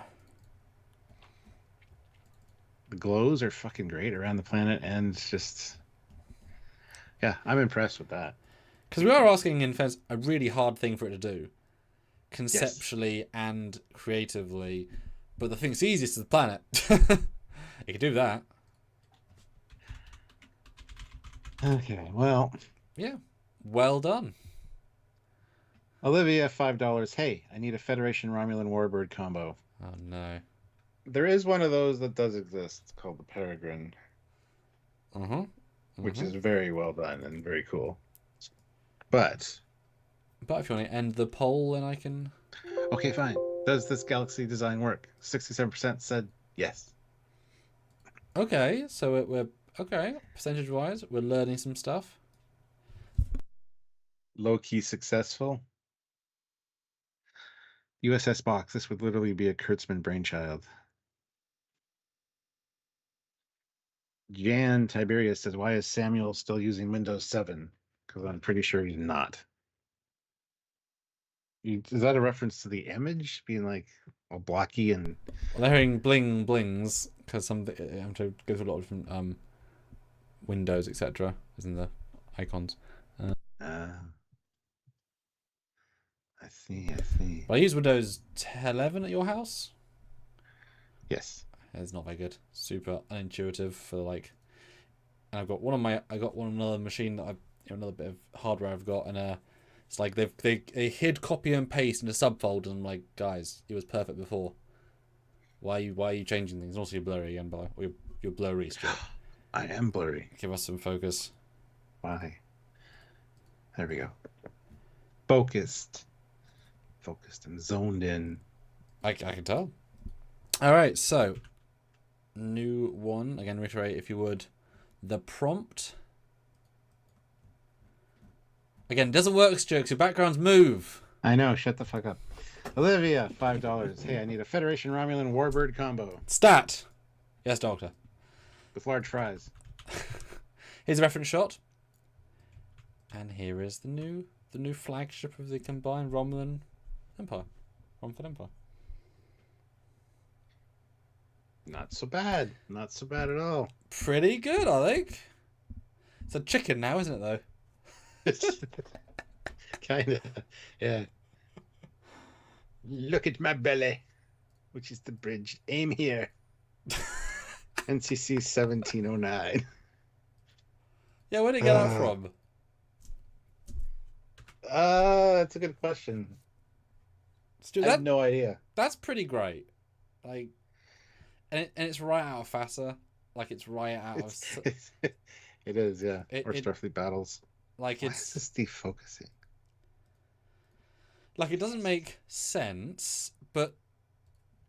B: The glows are fucking great around the planet, and just I'm impressed with that.
A: Because we are asking, in fact, a really hard thing for it to do, conceptually and creatively. But the thing that's easiest is the planet. It can do that.
B: Okay, well.
A: Yeah, well done.
B: Olivia, $5. Hey, I need a Federation Romulan Warbird combo.
A: Oh no.
B: There is one of those that does exist. It's called the Peregrine. Which is very well done and very cool. But
A: if you want to end the poll, then I can.
B: Okay, fine. Does this Galaxy design work? 67% said yes.
A: Okay, so we're okay. Percentage-wise, we're learning some stuff.
B: Low-key successful. USS box. This would literally be a Kurtzman brainchild. Jan Tiberius says, why is Samuel still using Windows 7? Because I'm pretty sure he's not. Is that a reference to the image being like all blocky and...
A: Well, they're hearing bling blings because I'm having to go through a lot of different windows, etc. as in the icons.
B: I see.
A: But I use Windows 11 at your house.
B: Yes.
A: It's not very good. Super unintuitive for like. And I've got one on another machine that another bit of hardware I've got, and it's like they hid copy and paste into subfolders. And I'm like, guys, it was perfect before. Why are you changing things? And also you're blurry again, or you're blurry, Stuart.
B: I am blurry.
A: Give us some focus.
B: Why? There we go. Focused and zoned in.
A: I can tell. All right, so new one again. Reiterate if you would. The prompt. Again, doesn't work, Stuart. Your backgrounds move.
B: I know. Shut the fuck up. Olivia, $5. Hey, I need a Federation Romulan Warbird combo.
A: Stat. Yes, Doctor.
B: With large fries.
A: Here's a reference shot. And here is the new flagship of the combined Romulan Empire. Romulan Empire.
B: Not so bad. Not so bad at all.
A: Pretty good, I think. It's a chicken now, isn't it, though?
B: Kind of. Yeah. Look at my belly, which is the bridge. Aim here. NCC 1709.
A: Yeah, where did it get that from?
B: That's a good question.
A: Stu,
B: I have no idea.
A: That's pretty great. Like, and it's right out of FASA. Like, it's right out of...
B: It is, yeah. Or Starfleet Battles.
A: Like,
B: Why is this defocusing?
A: Like, it doesn't make sense, but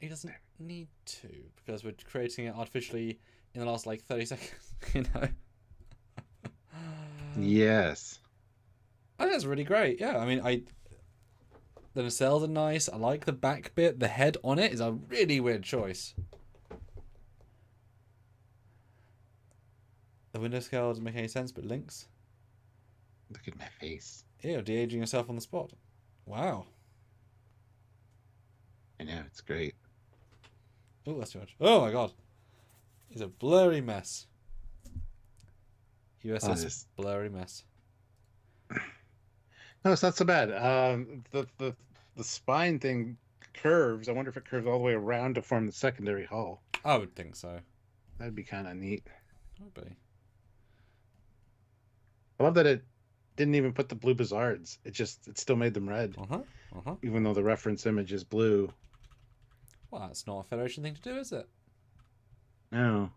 A: it doesn't need to, because we're creating it artificially in the last, like, 30 seconds, you know?
B: Yes.
A: I think that's really great, yeah. I mean, the nacelles are nice. I like the back bit. The head on it is a really weird choice. The window scale doesn't make any sense, but links.
B: Look at my face.
A: Ew, de-aging yourself on the spot. Wow.
B: I know, it's great.
A: Oh, that's too much. Oh my god. It's a blurry mess. USS blurry mess.
B: No, it's not so bad. The spine thing curves. I wonder if it curves all the way around to form the secondary hull.
A: I would think so.
B: That'd be kind of neat.
A: Would be.
B: I love that it didn't even put the blue bizards. It still made them red. Even though the reference image is blue.
A: Well, that's not a Federation thing to do, is it?
B: No.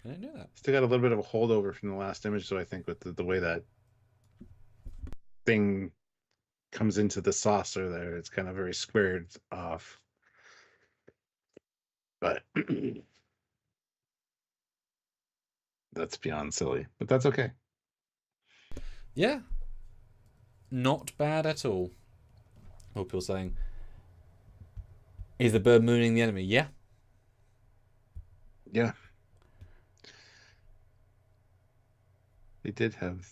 A: I didn't do that.
B: Still got a little bit of a holdover from the last image, so I think with the way that thing comes into the saucer there, it's kind of very squared off. But that's beyond silly. But that's okay.
A: Yeah. Not bad at all. What people saying. Is the bird mooning the enemy? Yeah.
B: Yeah. They did have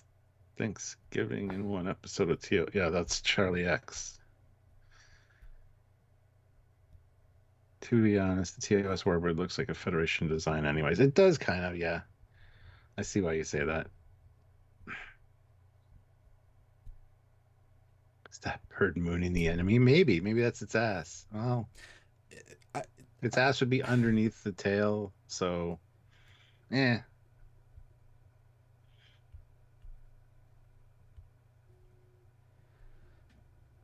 B: Thanksgiving in one episode of TO. Yeah, that's Charlie X. To be honest, the TOS Warbird looks like a Federation design anyways. It does kind of, yeah. I see why you say that. Is that bird mooning the enemy? Maybe that's its ass. Well, its ass would be underneath the tail, so yeah.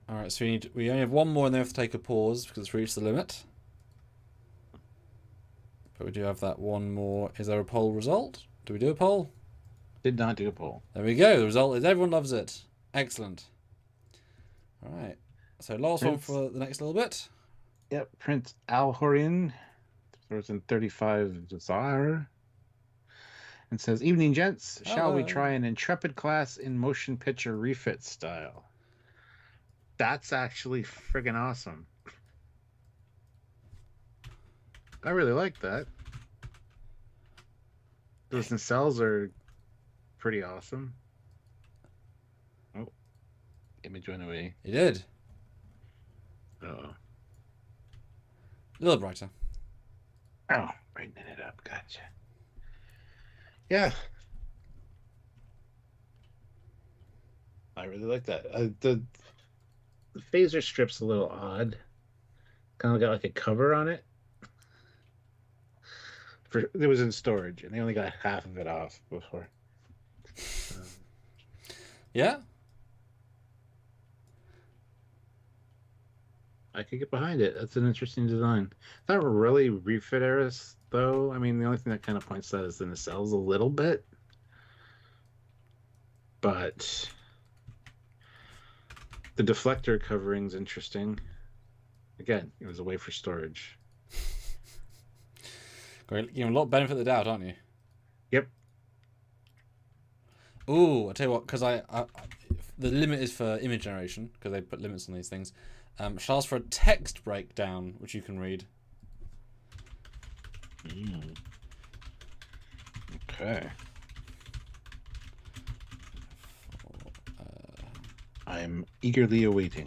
A: All right, so we only have one more, and then we have to take a pause because it's reached the limit. But we do have that one more. Is there a poll result? Do we do a poll?
B: Did not do a poll.
A: There we go. The result is everyone loves it. Excellent. All right. So last one for the next little bit.
B: Yep, Prince Alhorian throws in 35 desire and says, "Evening, gents. Shall we try an Intrepid class in motion picture refit style?" That's actually friggin' awesome. I really like that. Those nacelles are pretty awesome. Oh, image went away.
A: It did.
B: Oh.
A: A little brighter.
B: Oh, brightening it up. Gotcha. Yeah. I really like that. The phaser strip's a little odd. Kind of got like a cover on it. It was in storage, and they only got half of it off before.
A: Yeah.
B: I could get behind it. That's an interesting design. It's not really refit errors, though. I mean, the only thing that kind of points to that is the nacelles a little bit. But the deflector covering's interesting. Again, it was a way for storage.
A: Great. You're a lot benefit of the doubt, aren't you?
B: Yep.
A: Ooh, I tell you what, because the limit is for image generation, because they put limits on these things. Shall I ask for a text breakdown, which you can read?
B: Okay. I'm eagerly awaiting.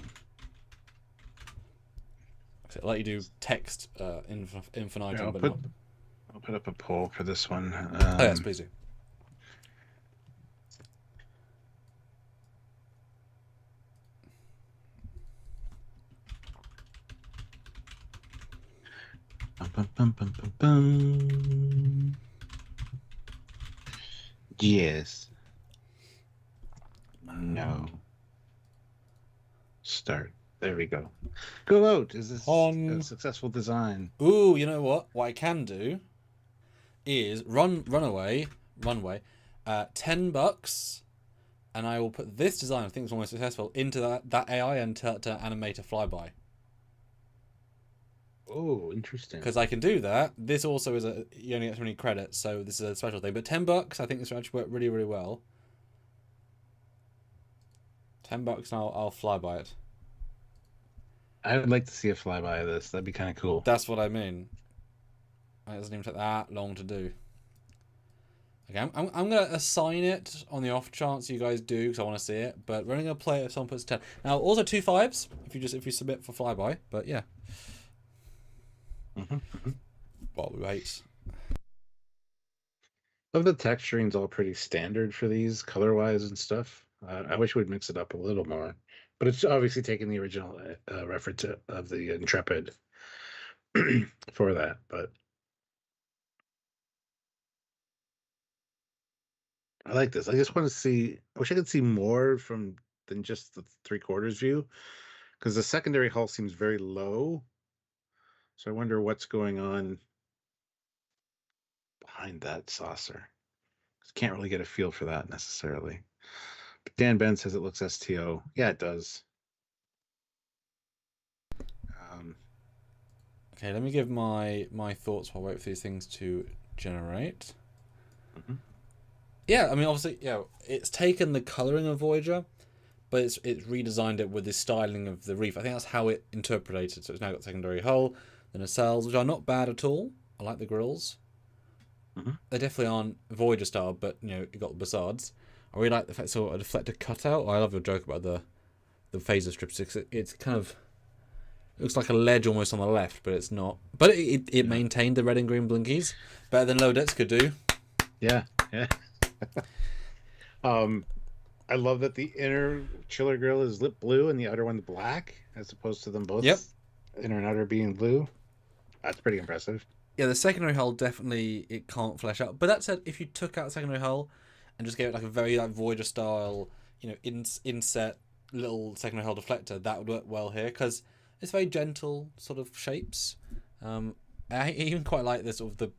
A: I'll let you do text infinitum,
B: Yeah, I'll put up a poll for this one.
A: Oh yes, please do.
B: Yes. No. Start. There we go. Go vote. Is this a successful design?
A: Ooh, you know what? What I can do is runway, $10, and I will put this design. I think it's almost successful into that AI and to animate a flyby.
B: Oh, interesting.
A: Because I can do that. This also is you only get so many credits, so this is a special thing. But $10, I think this will actually work really, really well. $10, and I'll fly by it.
B: I would like to see a flyby of this. That'd be kind of cool.
A: That's what I mean. It doesn't even take that long to do. Okay, I'm gonna assign it on the off chance you guys do, because I want to see it. But we're only gonna play it if someone puts 10. Now, also 2 5s if you submit for flyby. But yeah. While we wait.
B: Love the texturing's all pretty standard for these color-wise and stuff. I wish we'd mix it up a little more, but it's obviously taking the original reference of the Intrepid for that. But I like this. I just want to see. I wish I could see more than just the 3/4 view, because the secondary hull seems very low. So I wonder what's going on behind that saucer. Can't really get a feel for that necessarily. But Dan Ben says it looks STO. Yeah, it does.
A: Okay, let me give my thoughts while I wait for these things to generate. Yeah, I mean, obviously, it's taken the colouring of Voyager, but it's redesigned it with the styling of the reef. I think that's how it interpreted. So it's now got secondary hull, the nacelles, which are not bad at all. I like the grills. They definitely aren't Voyager style, but you got the Bassards. I really like the fact a deflector cutout. I love your joke about the phaser strips. It's kind of looks like a ledge almost on the left, but it's not. But it maintained the red and green blinkies better than Low Decks could do.
B: Yeah. I love that the inner chiller grill is lit blue and the outer one black, as opposed to them both inner and outer being blue. That's pretty impressive.
A: Yeah, the secondary hull definitely it can't flesh out. But that said, if you took out the secondary hull and just gave it like a very Voyager style, inset little secondary hull deflector, that would work well here because it's very gentle sort of shapes. I even quite like this sort of the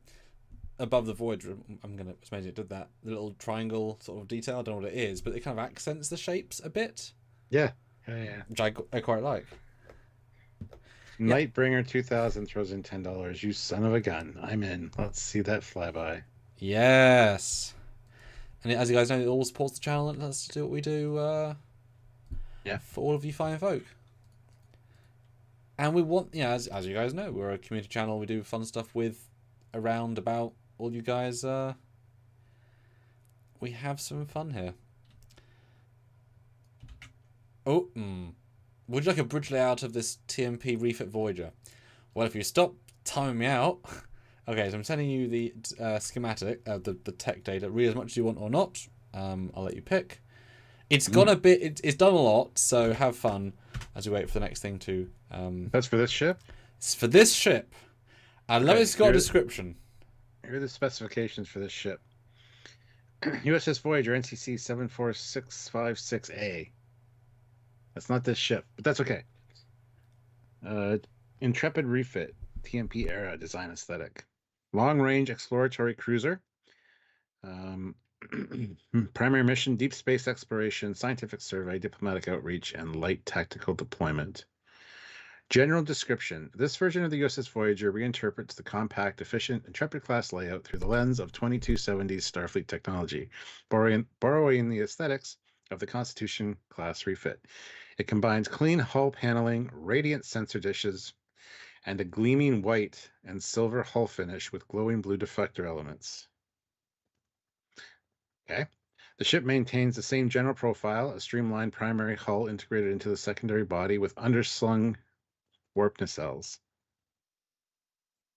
A: above the Voyager. It's amazing it did that. The little triangle sort of detail. I don't know what it is, but it kind of accents the shapes a bit.
B: Yeah.
A: Which I quite like.
B: Nightbringer 2000 throws in $10. You son of a gun. I'm in. Let's see that flyby.
A: Yes. And as you guys know, it all supports the channel and lets us do what we do for all of you fine folk. And we want, as you guys know, we're a community channel. We do fun stuff with around about all you guys. We have some fun here. Oh, would you like a bridge layout of this TMP refit Voyager? Well, if you stop timing me out. Okay, so I'm sending you the schematic, the tech data. Read as much as you want or not. I'll let you pick. It's gone a bit. It's done a lot, so have fun as we wait for the next thing to.
B: That's for this ship?
A: It's for this ship. I love it's got a description.
B: Here are the specifications for this ship. USS Voyager NCC 74656A. That's not this ship, but that's okay. Intrepid refit, TMP era design aesthetic. Long-range exploratory cruiser. Primary mission, deep space exploration, scientific survey, diplomatic outreach, and light tactical deployment. General description. This version of the USS Voyager reinterprets the compact, efficient, Intrepid-class layout through the lens of 2270s Starfleet technology, borrowing the aesthetics of the Constitution-class refit. It combines clean hull paneling, radiant sensor dishes, and a gleaming white and silver hull finish with glowing blue deflector elements. Okay. The ship maintains the same general profile, a streamlined primary hull integrated into the secondary body with underslung warp nacelles.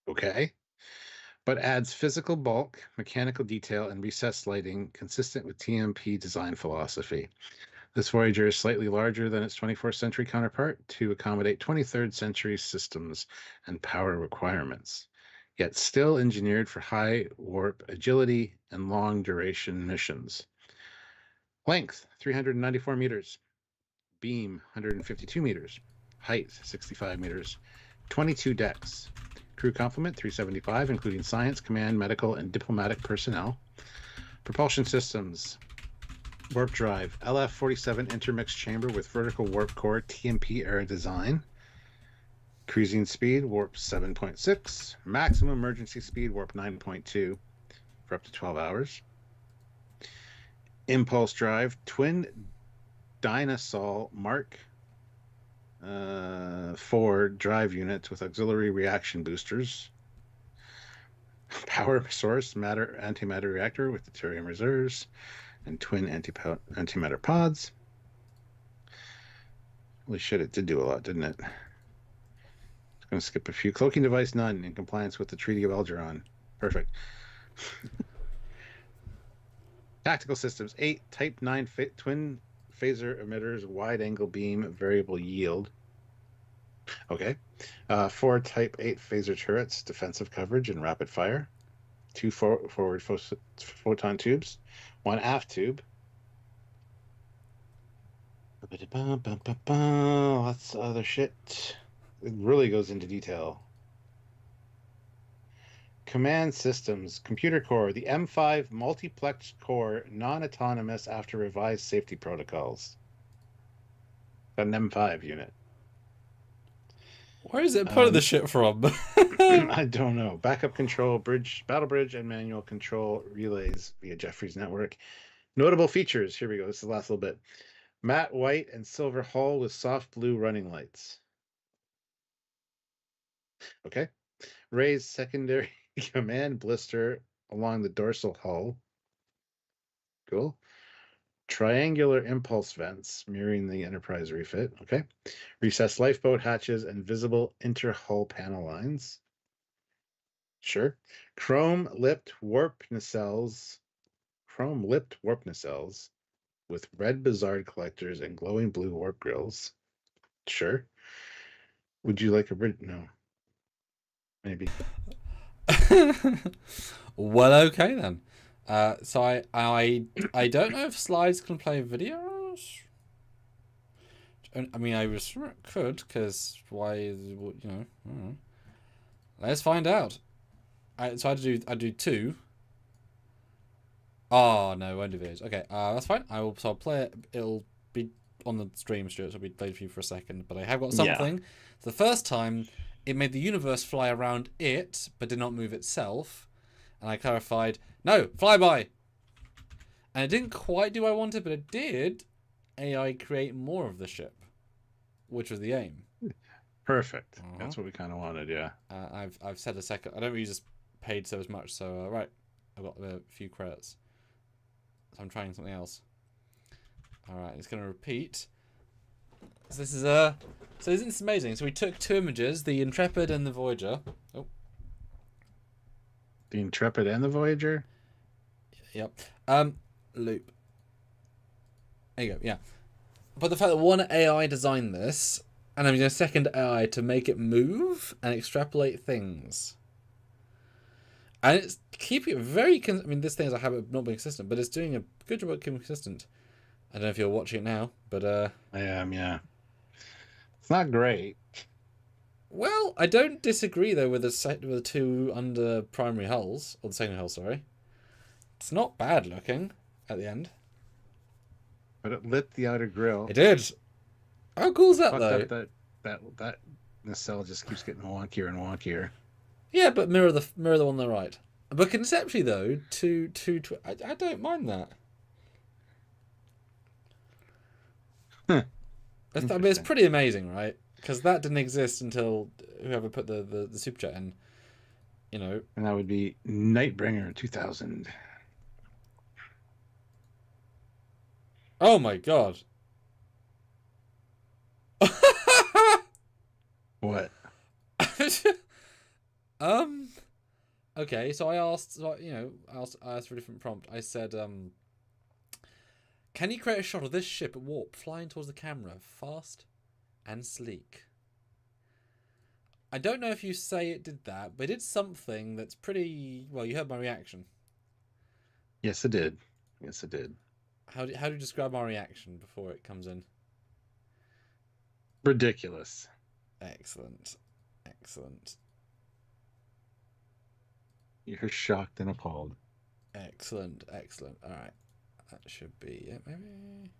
B: Okay. But adds physical bulk, mechanical detail, and recessed lighting consistent with TMP design philosophy. This Voyager is slightly larger than its 24th century counterpart to accommodate 23rd century systems and power requirements, yet still engineered for high warp agility and long duration missions. Length, 394 meters. Beam, 152 meters. Height, 65 meters. 22 decks. Crew complement, 375, including science, command, medical, and diplomatic personnel. Propulsion systems. Warp drive, LF-47 intermix chamber with vertical warp core, TMP era design. Cruising speed, warp 7.6. Maximum emergency speed, warp 9.2 for up to 12 hours. Impulse drive, twin Dynasol Mark 4 drive units with auxiliary reaction boosters. Power source, antimatter reactor with deuterium reserves. And twin antimatter pods. Holy shit, it did do a lot, didn't it? It's going to skip a few. Cloaking device, none, in compliance with the Treaty of Algeron. Perfect. Tactical systems, 8 Type 9 twin phaser emitters, wide-angle beam, variable yield. Okay. 4 Type 8 phaser turrets, defensive coverage and rapid fire. 2 forward photon tubes. 1 aft tube. Lots of other shit. It really goes into detail. Command systems. Computer core. The M5 multiplex core, non-autonomous after revised safety protocols. Got an M5 unit.
A: Where is it pulling the shit from?
B: I don't know. Backup control, battle bridge, and manual control relays via Jeffries network. Notable features. Here we go. This is the last little bit. Matte white and silver hull with soft blue running lights. Okay. Raised secondary command blister along the dorsal hull. Cool. Triangular impulse vents mirroring the Enterprise refit. Okay. Recessed lifeboat hatches and visible inter-hull panel lines. Sure. Chrome-lipped warp nacelles with red Bizarre collectors and glowing blue warp grills. Sure. Would you like a bridge? No. Maybe.
A: Well, okay then. So I don't know if slides can play videos. I mean, I was could, because why? Let's find out. So I do 2. Oh no, won't do videos. Okay, that's fine. I'll play it. It'll be on the stream, Stuart. So it'll be played for you for a second. But I have got something. Yeah. The first time, it made the universe fly around it, but did not move itself. And I clarified, no, flyby. And it didn't quite do what I wanted, but it did. AI create more of the ship, which was the aim.
B: Perfect. That's what we kind of wanted, yeah.
A: I've said a second. I don't really just paid so as much, so right. I've got a few credits. So I'm trying something else. Alright, it's going to repeat. So this is so isn't this amazing? So we took 2 images, the Intrepid and the Voyager. Oh.
B: The Intrepid and the Voyager?
A: Yep. Loop. There you go, yeah. But the fact that one AI designed this, and I'm using a second AI to make it move and extrapolate things. And it's keeping it very... I mean, this thing has a habit of not being consistent, but it's doing a good job of keeping consistent. I don't know if you're watching it now, but...
B: I am, yeah. It's not great.
A: Well, I don't disagree, though, with the 2 under primary hulls. Or the secondary hull, sorry. It's not bad looking at the end.
B: But it lit the outer grill.
A: It did. How cool is that, though?
B: That nacelle just keeps getting wonkier and wonkier.
A: Yeah, but mirror the one on the right. But conceptually, though, I don't mind that. I mean, it's pretty amazing, right? Because that didn't exist until whoever put the super chat in. You know.
B: And that would be Nightbringer 2000.
A: Oh my god.
B: What?
A: Okay, so I asked, I asked for a different prompt. I said, can you create a shot of this ship at warp flying towards the camera, fast and sleek? I don't know if you say it did that, but it did something that's pretty... Well, you heard my reaction.
B: Yes, it did. Yes, it did.
A: How do you describe my reaction before it comes in?
B: Ridiculous.
A: Excellent. Excellent.
B: You're shocked and appalled.
A: Excellent. Excellent. All right. That should be it, maybe.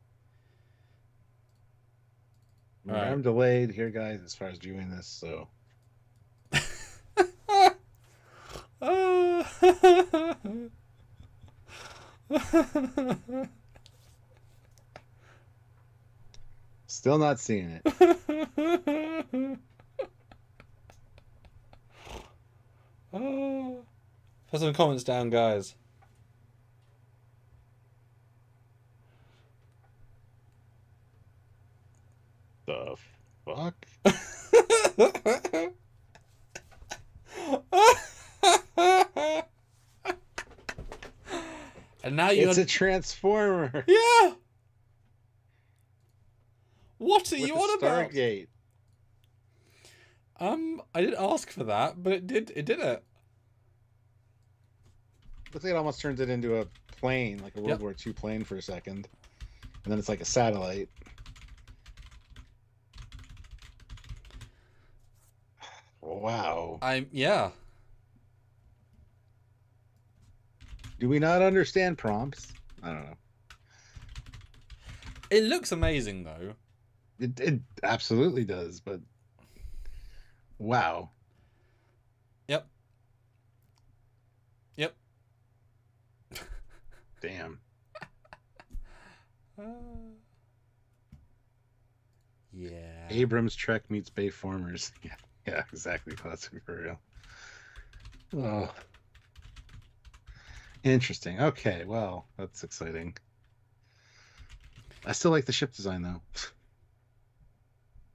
B: Right. I'm delayed here, guys, as far as doing this, so... Still not seeing it.
A: Put some comments down, guys.
B: The fuck?
A: And now
B: it's a transformer.
A: Yeah. What are you on about?
B: Stargate.
A: I didn't ask for that, but it did. It did it.
B: Looks like it almost turns it into a plane, like a World War II plane for a second, and then it's like a satellite. Wow.
A: Yeah.
B: Do we not understand prompts? I don't know.
A: It looks amazing, though.
B: It absolutely does, but wow.
A: Yep. Yep.
B: Damn.
A: Yeah.
B: Abrams Trek meets Bayformers. Yeah, exactly. Classic for real. Oh. Interesting. Okay, well, that's exciting. I still like the ship design, though.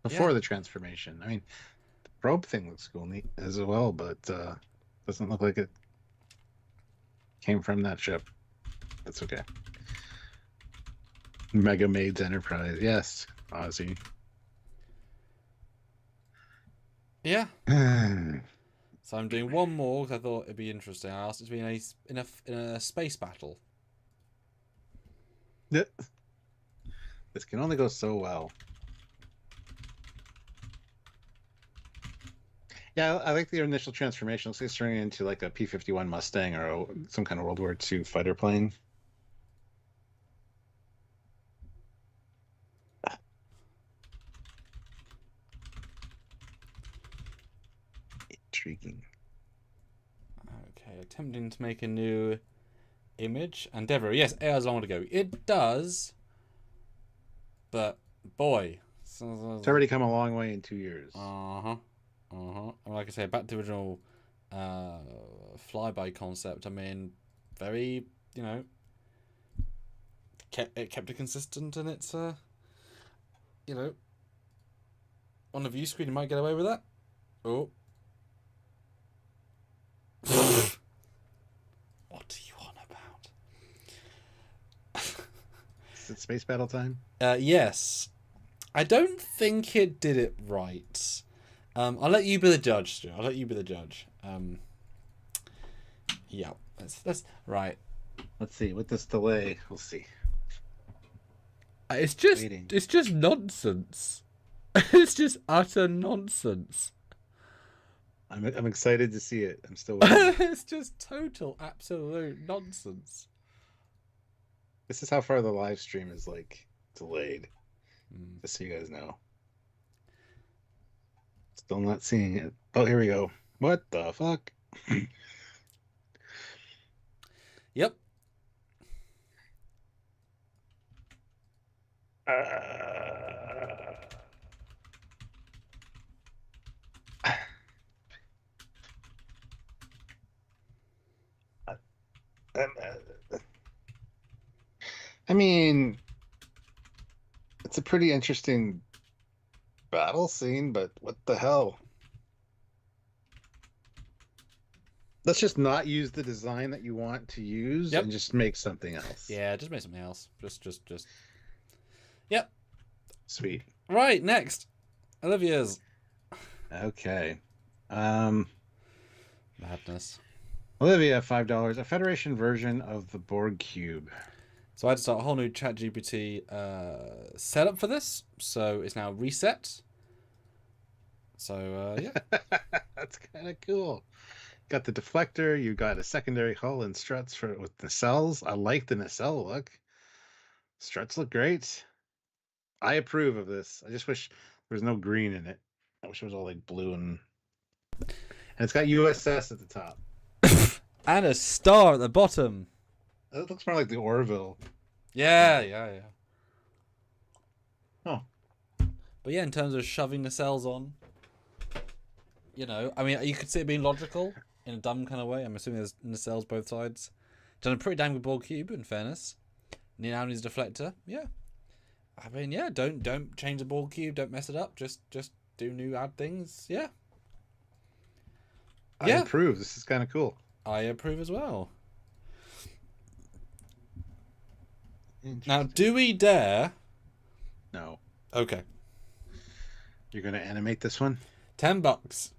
B: Before the transformation. I mean, the probe thing looks cool neat as well, but doesn't look like it came from that ship. That's okay. Mega Maids Enterprise. Yes, Ozzy.
A: Yeah. So I'm doing one more because I thought it'd be interesting. I asked it to be in a space battle.
B: Yeah. This can only go so well. Yeah, I like the initial transformation. Looks like it's turning into like a P-51 Mustang or some kind of World War II fighter plane. Intriguing.
A: Okay, attempting to make a new image. Endeavour. Yes, it has long to go. It does. But, boy,
B: It's already come a long way in 2 years.
A: And like I say, back to the original flyby concept. I mean, very, you know, kept it consistent, and it's you know, on the view screen you might get away with that. Oh. What are you on about?
B: Is it space battle time?
A: Yes. I don't think it did it right. I'll let you be the judge, Stu. I'll let you be the judge. Yeah. That's right.
B: Let's see. With this delay, we'll see.
A: It's just nonsense. It's just utter nonsense.
B: I'm excited to see it. I'm still waiting.
A: It's just total, absolute nonsense.
B: This is how far the live stream is like delayed. Just so you guys know. Still not seeing it. Oh, here we go. What the fuck?
A: Yep.
B: I mean, it's a pretty interesting battle scene, but what the hell? Let's just not use the design that you want to use and just make something else.
A: Yeah, just make something else. Just. Yep.
B: Sweet.
A: Right, next. Olivia's.
B: Okay.
A: Madness.
B: Olivia, $5. A Federation version of the Borg cube.
A: So I had to start a whole new ChatGPT setup for this. So it's now reset. So, yeah.
B: That's kind of cool. Got the deflector. You got a secondary hull and struts with nacelles. I like the nacelle look. Struts look great. I approve of this. I just wish there was no green in it. I wish it was all like blue and it's got USS at the top.
A: And a star at the bottom.
B: It looks more like the Orville.
A: Yeah.
B: Oh.
A: But yeah, in terms of shoving nacelles on, you know, I mean, you could see it being logical in a dumb kind of way. I'm assuming there's nacelles both sides. Done a pretty damn good Borg cube, in fairness. Now needs a deflector. Yeah. I mean, yeah, don't change the Borg cube. Don't mess it up. Just do new add things. Yeah.
B: I approve. This is kind of cool.
A: I approve as well. Now, do we dare?
B: No.
A: Okay.
B: You're gonna animate this one?
A: $10.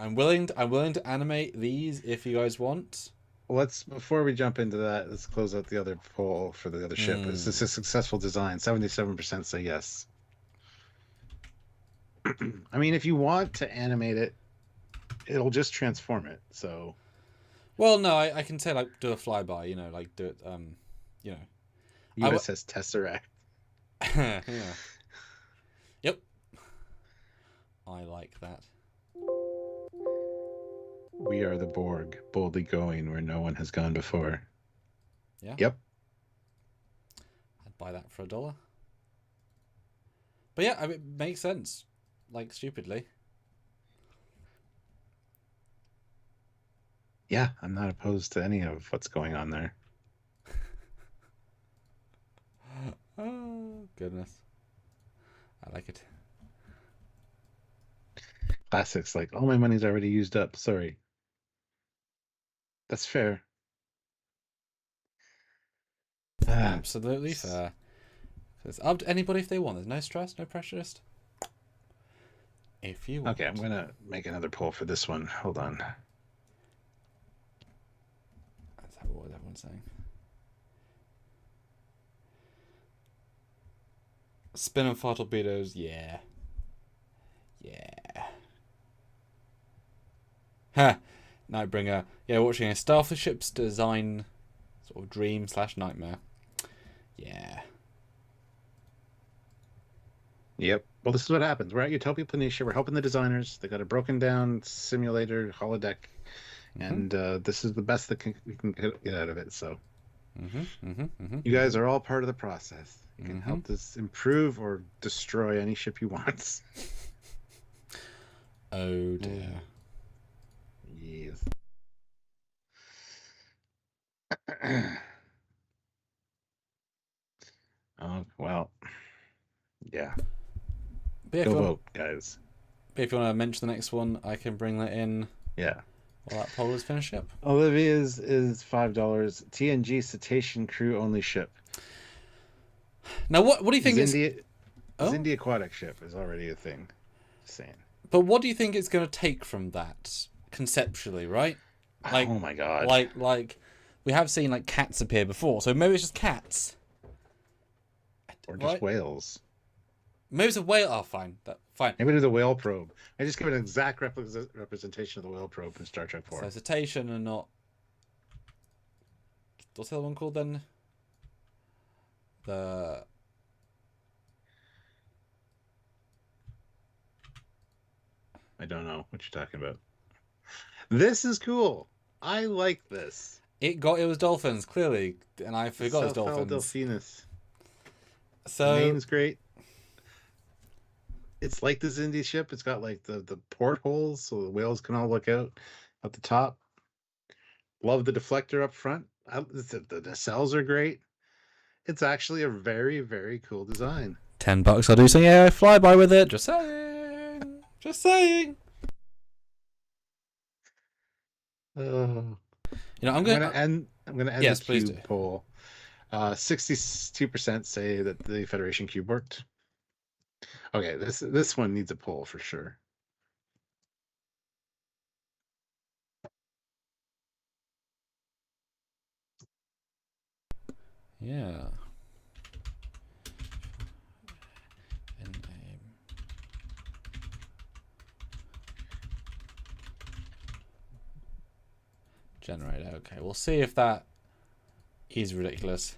A: I'm willing to animate these if you guys want.
B: Before we jump into that, let's close out the other poll for the other ship. Is this a successful design? 77% say yes. I mean, if you want to animate it, it'll just transform it. So,
A: well, no, I can say like do a flyby, you know, like do it, you know.
B: USS Tesseract.
A: Yeah. Yep. I like that.
B: We are the Borg, boldly going where no one has gone before.
A: Yeah.
B: Yep.
A: I'd buy that for $1. But yeah, I mean, it makes sense. Like, stupidly.
B: Yeah, I'm not opposed to any of what's going on there.
A: Oh, goodness. I like it.
B: Classics like, all my money's already used up. Sorry. That's fair.
A: Absolutely fair. It's up to anybody if they want. There's no stress, no pressure. Just if you want.
B: Okay, I'm going to make another poll for this one. Hold on.
A: What was everyone saying? Spin and fire torpedoes, yeah. Ha! Nightbringer. Yeah, watching a Starship's design sort of dream / nightmare. Yeah.
B: Yep. Well, this is what happens. We're at Utopia Planitia. We're helping the designers. They got a broken down simulator holodeck. And this is the best that we can get out of it. So You guys are all part of the process. You can help this improve or destroy any ship you want.
A: Oh dear.
B: Yes. Oh, well. Yeah. Go vote, guys.
A: If you want to mention the next one, I can bring that in.
B: Yeah.
A: While that poll is finished up.
B: Olivia's is $5. TNG Cetacean crew only ship.
A: Now, what do you think is...
B: Zindi aquatic ship is already a thing. Just saying.
A: But what do you think it's going to take from that, conceptually, right? Like,
B: oh my god.
A: Like, we have seen, like, cats appear before, so maybe it's just cats.
B: Or just whales.
A: Maybe it's a whale. Oh, fine. Fine.
B: Maybe it's a whale probe. I just give an exact representation of the whale probe in Star Trek 4.
A: So cetacean and not... What's the other one called then? I
B: don't know what you're talking about. This is cool. I like this.
A: It was dolphins, clearly. And I forgot it was dolphins.
B: Delphinus.
A: So...
B: The name's great. It's like the Zindi ship. It's got like the portholes so the whales can all look out at the top. Love the deflector up front. The nacelles are great. It's actually a very, very cool design.
A: $10. I'll do some flyby with it. Just saying. Just saying.
B: You
A: know, I'm gonna end
B: this cube poll. 62% say that the Federation cube worked. Okay, this one needs a poll for sure.
A: Yeah. Generate. Okay, we'll see if that is ridiculous.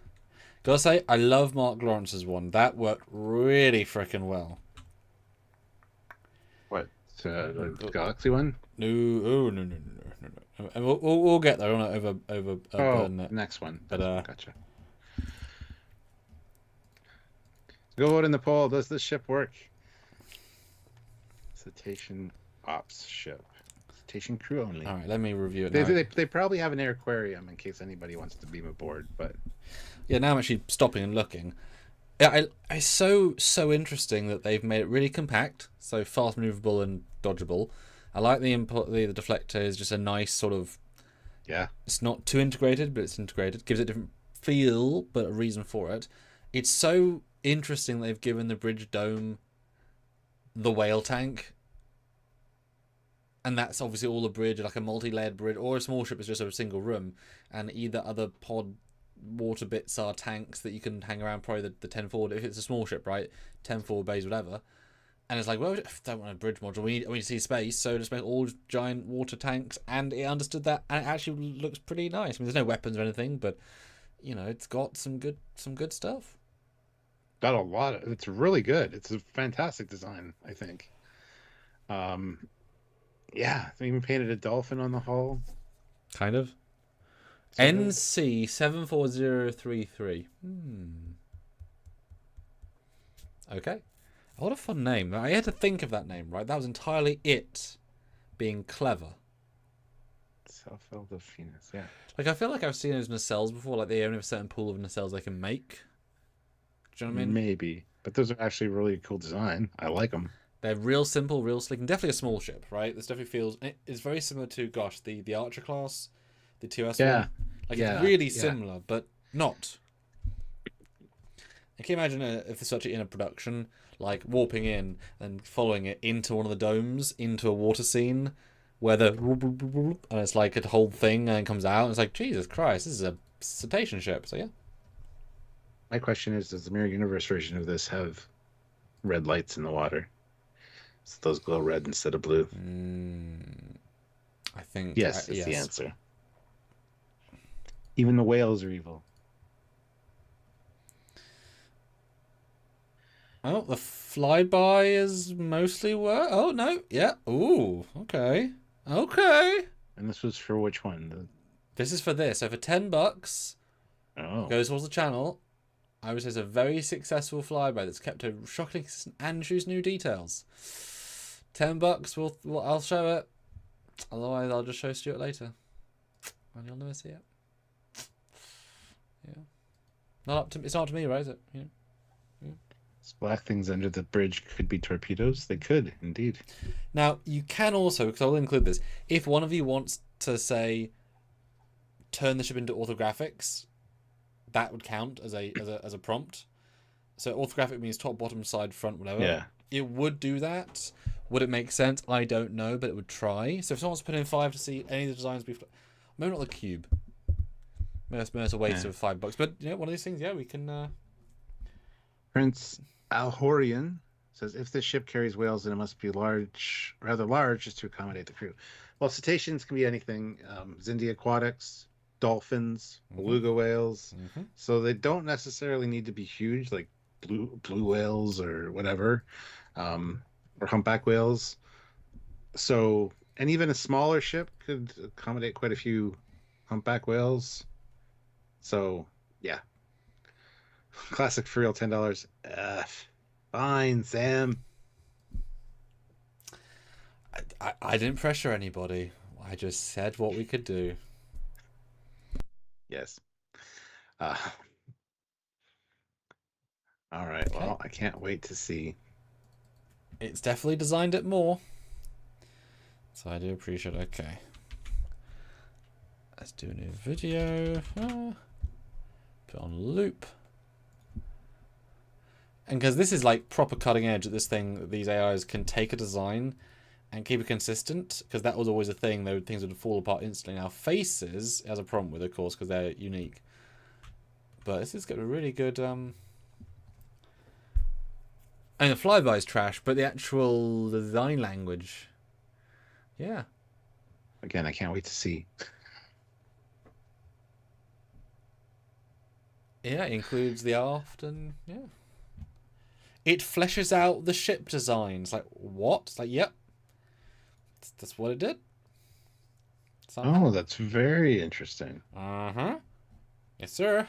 A: Gotta say, I love Mark Lawrence's one. That worked really freaking well.
B: What? The Galaxy one?
A: No, no. And we'll get there. I don't want to burden it.
B: Next one.
A: But
B: gotcha. Go vote in the poll. Does this ship work? Cetacean Ops ship. Cetacean crew only.
A: All right, let me review it.
B: They probably have an aquarium in case anybody wants to beam aboard, but
A: yeah, now I'm actually stopping and looking. It's so interesting that they've made it really compact, so fast maneuverable and dodgeable. I like the deflector is just a nice sort of...
B: Yeah.
A: It's not too integrated, but it's integrated. Gives it a different feel, but a reason for it. It's so interesting they've given the bridge dome the whale tank. And that's obviously all a bridge, like a multi-layered bridge, or a small ship is just a single room. And either other pod water bits are tanks that you can hang around, probably the 10 forward, if it's a small ship, right? 10 forward bays, whatever. And it's like, well, we don't want a bridge module. We need to see space, so just make all giant water tanks. And it understood that, and it actually looks pretty nice. I mean, there's no weapons or anything, but you know, it's got some good stuff.
B: Got a lot of. It's really good. It's a fantastic design, I think. Yeah, they even painted a dolphin on the hull.
A: Kind of. NC 74033. Okay. What a fun name. I had to think of that name, right? That was entirely it being clever.
B: Self-Delphinus, yeah.
A: Like, I feel like I've seen those nacelles before. Like, they only have a certain pool of nacelles they can make. Do you know what I mean?
B: Maybe. But those are actually really cool design. I like them.
A: They're real simple, real sleek, and definitely a small ship, right? This definitely feels... It's very similar to, gosh, the Archer class, the 2S one. Like, it's really similar, but not. Can you imagine if it's actually in a production, like warping in and following it into one of the domes, into a water scene, where and it's like a whole thing, and it comes out, and it's like, Jesus Christ, this is a cetacean ship. So yeah.
B: My question is, does the Mirror Universe version of this have red lights in the water? So those glow red instead of blue?
A: I think
B: yes, is the answer. Even the whales are evil.
A: Oh, the flyby is mostly work. Oh no, yeah. Ooh, okay.
B: And this was for which one?
A: This is for this. So for $10,
B: Oh.
A: Goes towards the channel. I would say it's a very successful flyby that's kept a shockingly consistent and introduced new details. $10. I'll show it. Otherwise, I'll just show Stuart later, and you'll never see it. Yeah. It's not up to me, right? Is it? Yeah.
B: These black things under the bridge could be torpedoes. They could, indeed.
A: Now, you can also, because I'll include this, if one of you wants to, say, turn the ship into orthographics, that would count as a prompt. So orthographic means top, bottom, side, front, whatever.
B: Yeah.
A: It would do that. Would it make sense? I don't know, but it would try. So if someone's put in 5 to see any of the designs we've... Maybe not the cube. Maybe that's a waste of $5. But, one of these things, we can...
B: Prince Alhorian says, if this ship carries whales, then it must be rather large, just to accommodate the crew. Well, cetaceans can be anything. Zindi aquatics, dolphins, beluga whales. So they don't necessarily need to be huge, like blue whales or whatever, or humpback whales. So, and even a smaller ship could accommodate quite a few humpback whales. So, yeah. Classic for real, $10. Fine, Sam.
A: I didn't pressure anybody. I just said what we could do.
B: Yes. All right. Okay. Well, I can't wait to see.
A: It's definitely designed it more. So I do appreciate it. Okay. Let's do a new video. Put on loop. And because this is like proper cutting edge at this thing, these AIs can take a design and keep it consistent, because that was always a thing, though things would fall apart instantly. Now faces it has a problem with, of course, because they're unique. But this has got a really good the flyby is trash, but the actual design language, yeah.
B: Again, I can't wait to see.
A: Yeah, it includes the aft and it fleshes out the ship designs. Like, what? It's like, yep. That's what it did.
B: Somehow. Oh, that's very interesting.
A: Uh-huh. Yes, sir.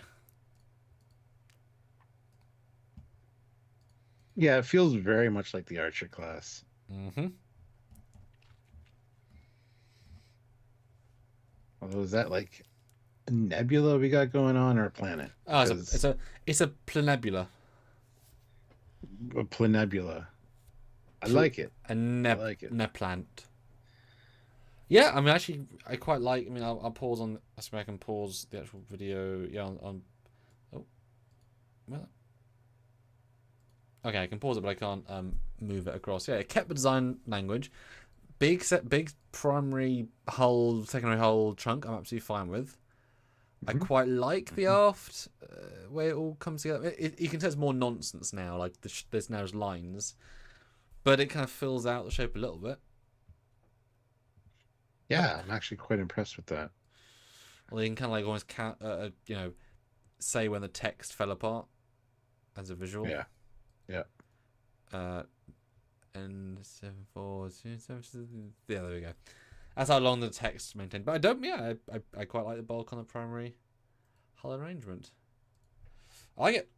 B: Yeah, it feels very much like the Archer class. Although, is that like a nebula we got going on, or a planet?
A: Oh, it's a planebula.
B: A planebula. I like it.
A: I like it. Neplant. Yeah, I mean, actually, I quite like. I mean, I'll pause on. I suppose I can pause the actual video. Yeah, on. Oh, well. Okay, I can pause it, but I can't move it across. Yeah, it kept the design language. Big primary hull, secondary hull chunk. I'm absolutely fine with. I quite like the aft where it all comes together. You can tell it's more nonsense now. Like there's now lines, but it kind of fills out the shape a little bit.
B: Yeah, I'm actually quite impressed with that.
A: Well, you can kind of like almost count, say when the text fell apart as a visual.
B: Yeah.
A: And 7.4. Yeah, there we go. That's how long the text maintained. But I don't. Yeah, I quite like the bulk on the primary hull arrangement. I like it.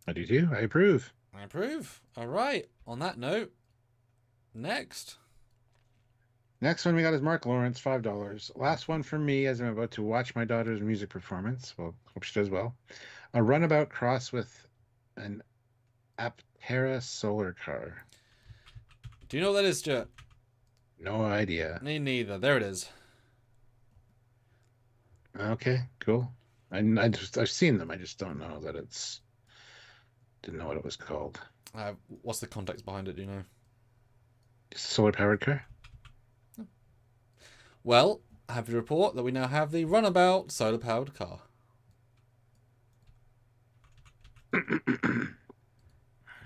B: I do too. I approve.
A: I approve. All right. On that note, next
B: one we got is Mark Lawrence, $5. Last one for me, as I'm about to watch my daughter's music performance. Well, hope she does well. A runabout cross with an Aptera solar car.
A: Do you know what that is, Stuart?
B: No idea.
A: Me neither. There it is.
B: Okay, cool. I've seen them. I just don't know that didn't know what it was called.
A: What's the context behind it? Do you know?
B: It's a solar powered car.
A: Well, I have to report that we now have the runabout solar powered car.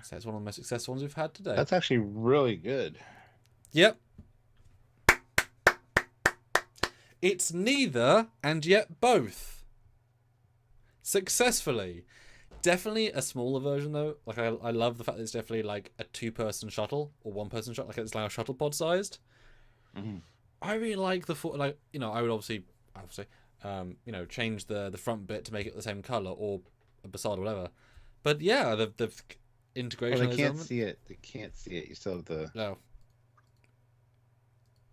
A: So it's one of the most successful ones we've had today.
B: That's actually really good.
A: Yep. It's neither and yet both. Successfully. Definitely a smaller version though. Like I love the fact that it's definitely like a 2-person shuttle or 1-person shuttle. Like it's like a shuttle pod sized. I really like the I would obviously you know, change the front bit to make it the same color or a facade or whatever. But yeah, the integration.
B: Oh, they can't see it. They can't see it. You still have the.
A: No.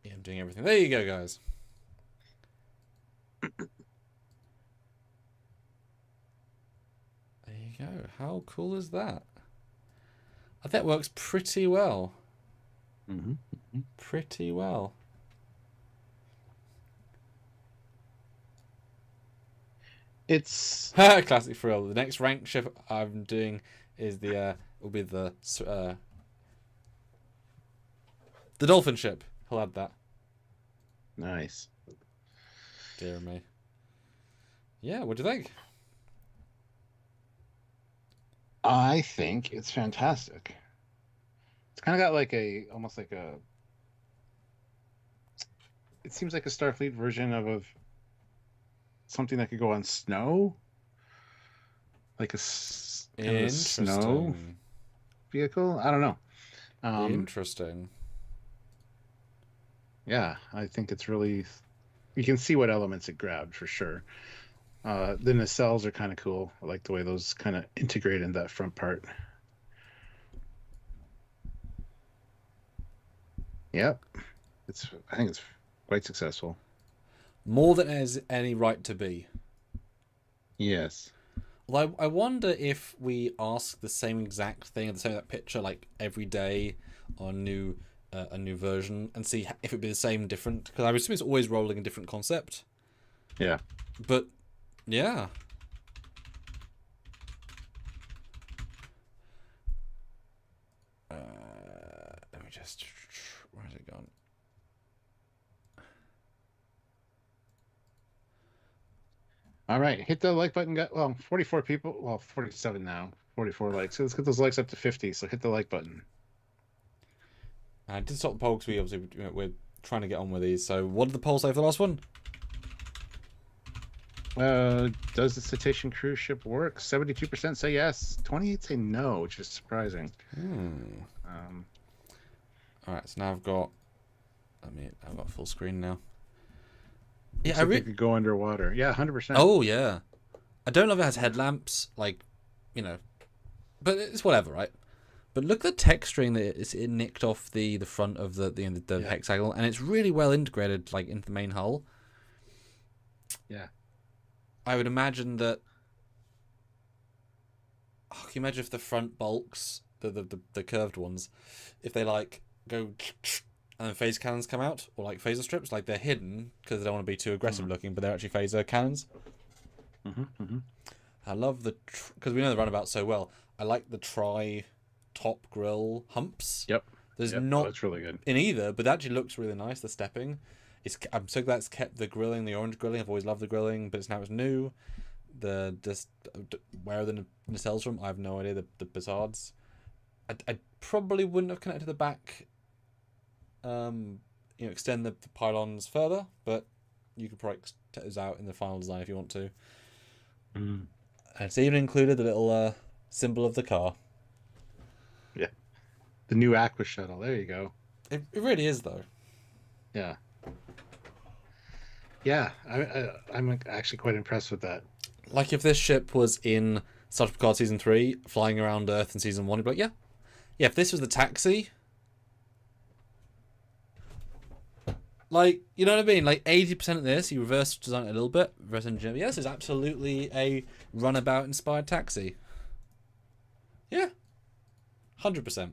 A: Yeah, I'm doing everything. There you go, guys. There you go. How cool is that? I think that works pretty well. Pretty well.
B: It's
A: classic thrill. The next rank ship I'm doing is will be the dolphin ship. I'll add that.
B: Nice.
A: Dear me. Yeah, what do you think?
B: I think it's fantastic. It's kind of got like almost like a. It seems like a Starfleet version of something that could go on snow, like a kind of a snow vehicle. I don't know.
A: Interesting.
B: Yeah, I think it's really. You can see what elements it grabbed for sure. The nacelles are kind of cool. I like the way those kind of integrate in that front part. Yep, I think it's quite successful.
A: More than it has any right to be.
B: Yes.
A: Well, I wonder if we ask the same exact thing, the same exact picture, like every day on a new version, and see if it'd be the same, different. Because I would assume it's always rolling a different concept.
B: Yeah.
A: But yeah. Let me just. Where's it gone?
B: All right, hit the like button. Well, 44 people. Well, 47 now. 44 likes. So let's get those likes up to 50. So hit the like button.
A: I did stop the poll because we're trying to get on with these. So what did the poll say for the last one?
B: Does the cetacean cruise ship work? 72% say yes. 28 say no, which is surprising.
A: All right, so now I've got full screen now.
B: Yeah, I could go underwater. Yeah, 100%.
A: Oh yeah, I don't know if it has headlamps, like, you know, but it's whatever, right? But look at the texturing that it nicked off the front of the hexagonal, and it's really well integrated, like, into the main hull.
B: Yeah.
A: I would imagine that. Oh, can you imagine if the front bulks, the curved ones, if they like go and then phaser cannons come out, or like phaser strips, like they're hidden because they don't want to be too aggressive looking, but they're actually phaser cannons. I love because we know the runabout so well. I like the top grill humps.
B: Yep.
A: There's not
B: that's really good
A: in either, but it actually looks really nice. The stepping, I'm so glad it's kept the grilling, the orange grilling. I've always loved the grilling, but now it's new. Where are the nacelles from? I have no idea. The bizards. I probably wouldn't have connected the back. Extend the pylons further, but you could probably take those out in the final design if you want to. And it's even included the little symbol of the car.
B: Yeah, the new Aqua Shuttle. There you go.
A: It really is, though.
B: Yeah. Yeah, I'm actually quite impressed with that.
A: Like, if this ship was in Star Trek Picard Season 3, flying around Earth in Season 1, you'd be like, yeah. Yeah, if this was the taxi... Like, you know what I mean? Like, 80% of this, you reverse design it a little bit, reverse engineer. Yes, it's absolutely a runabout-inspired taxi. Yeah. 100%.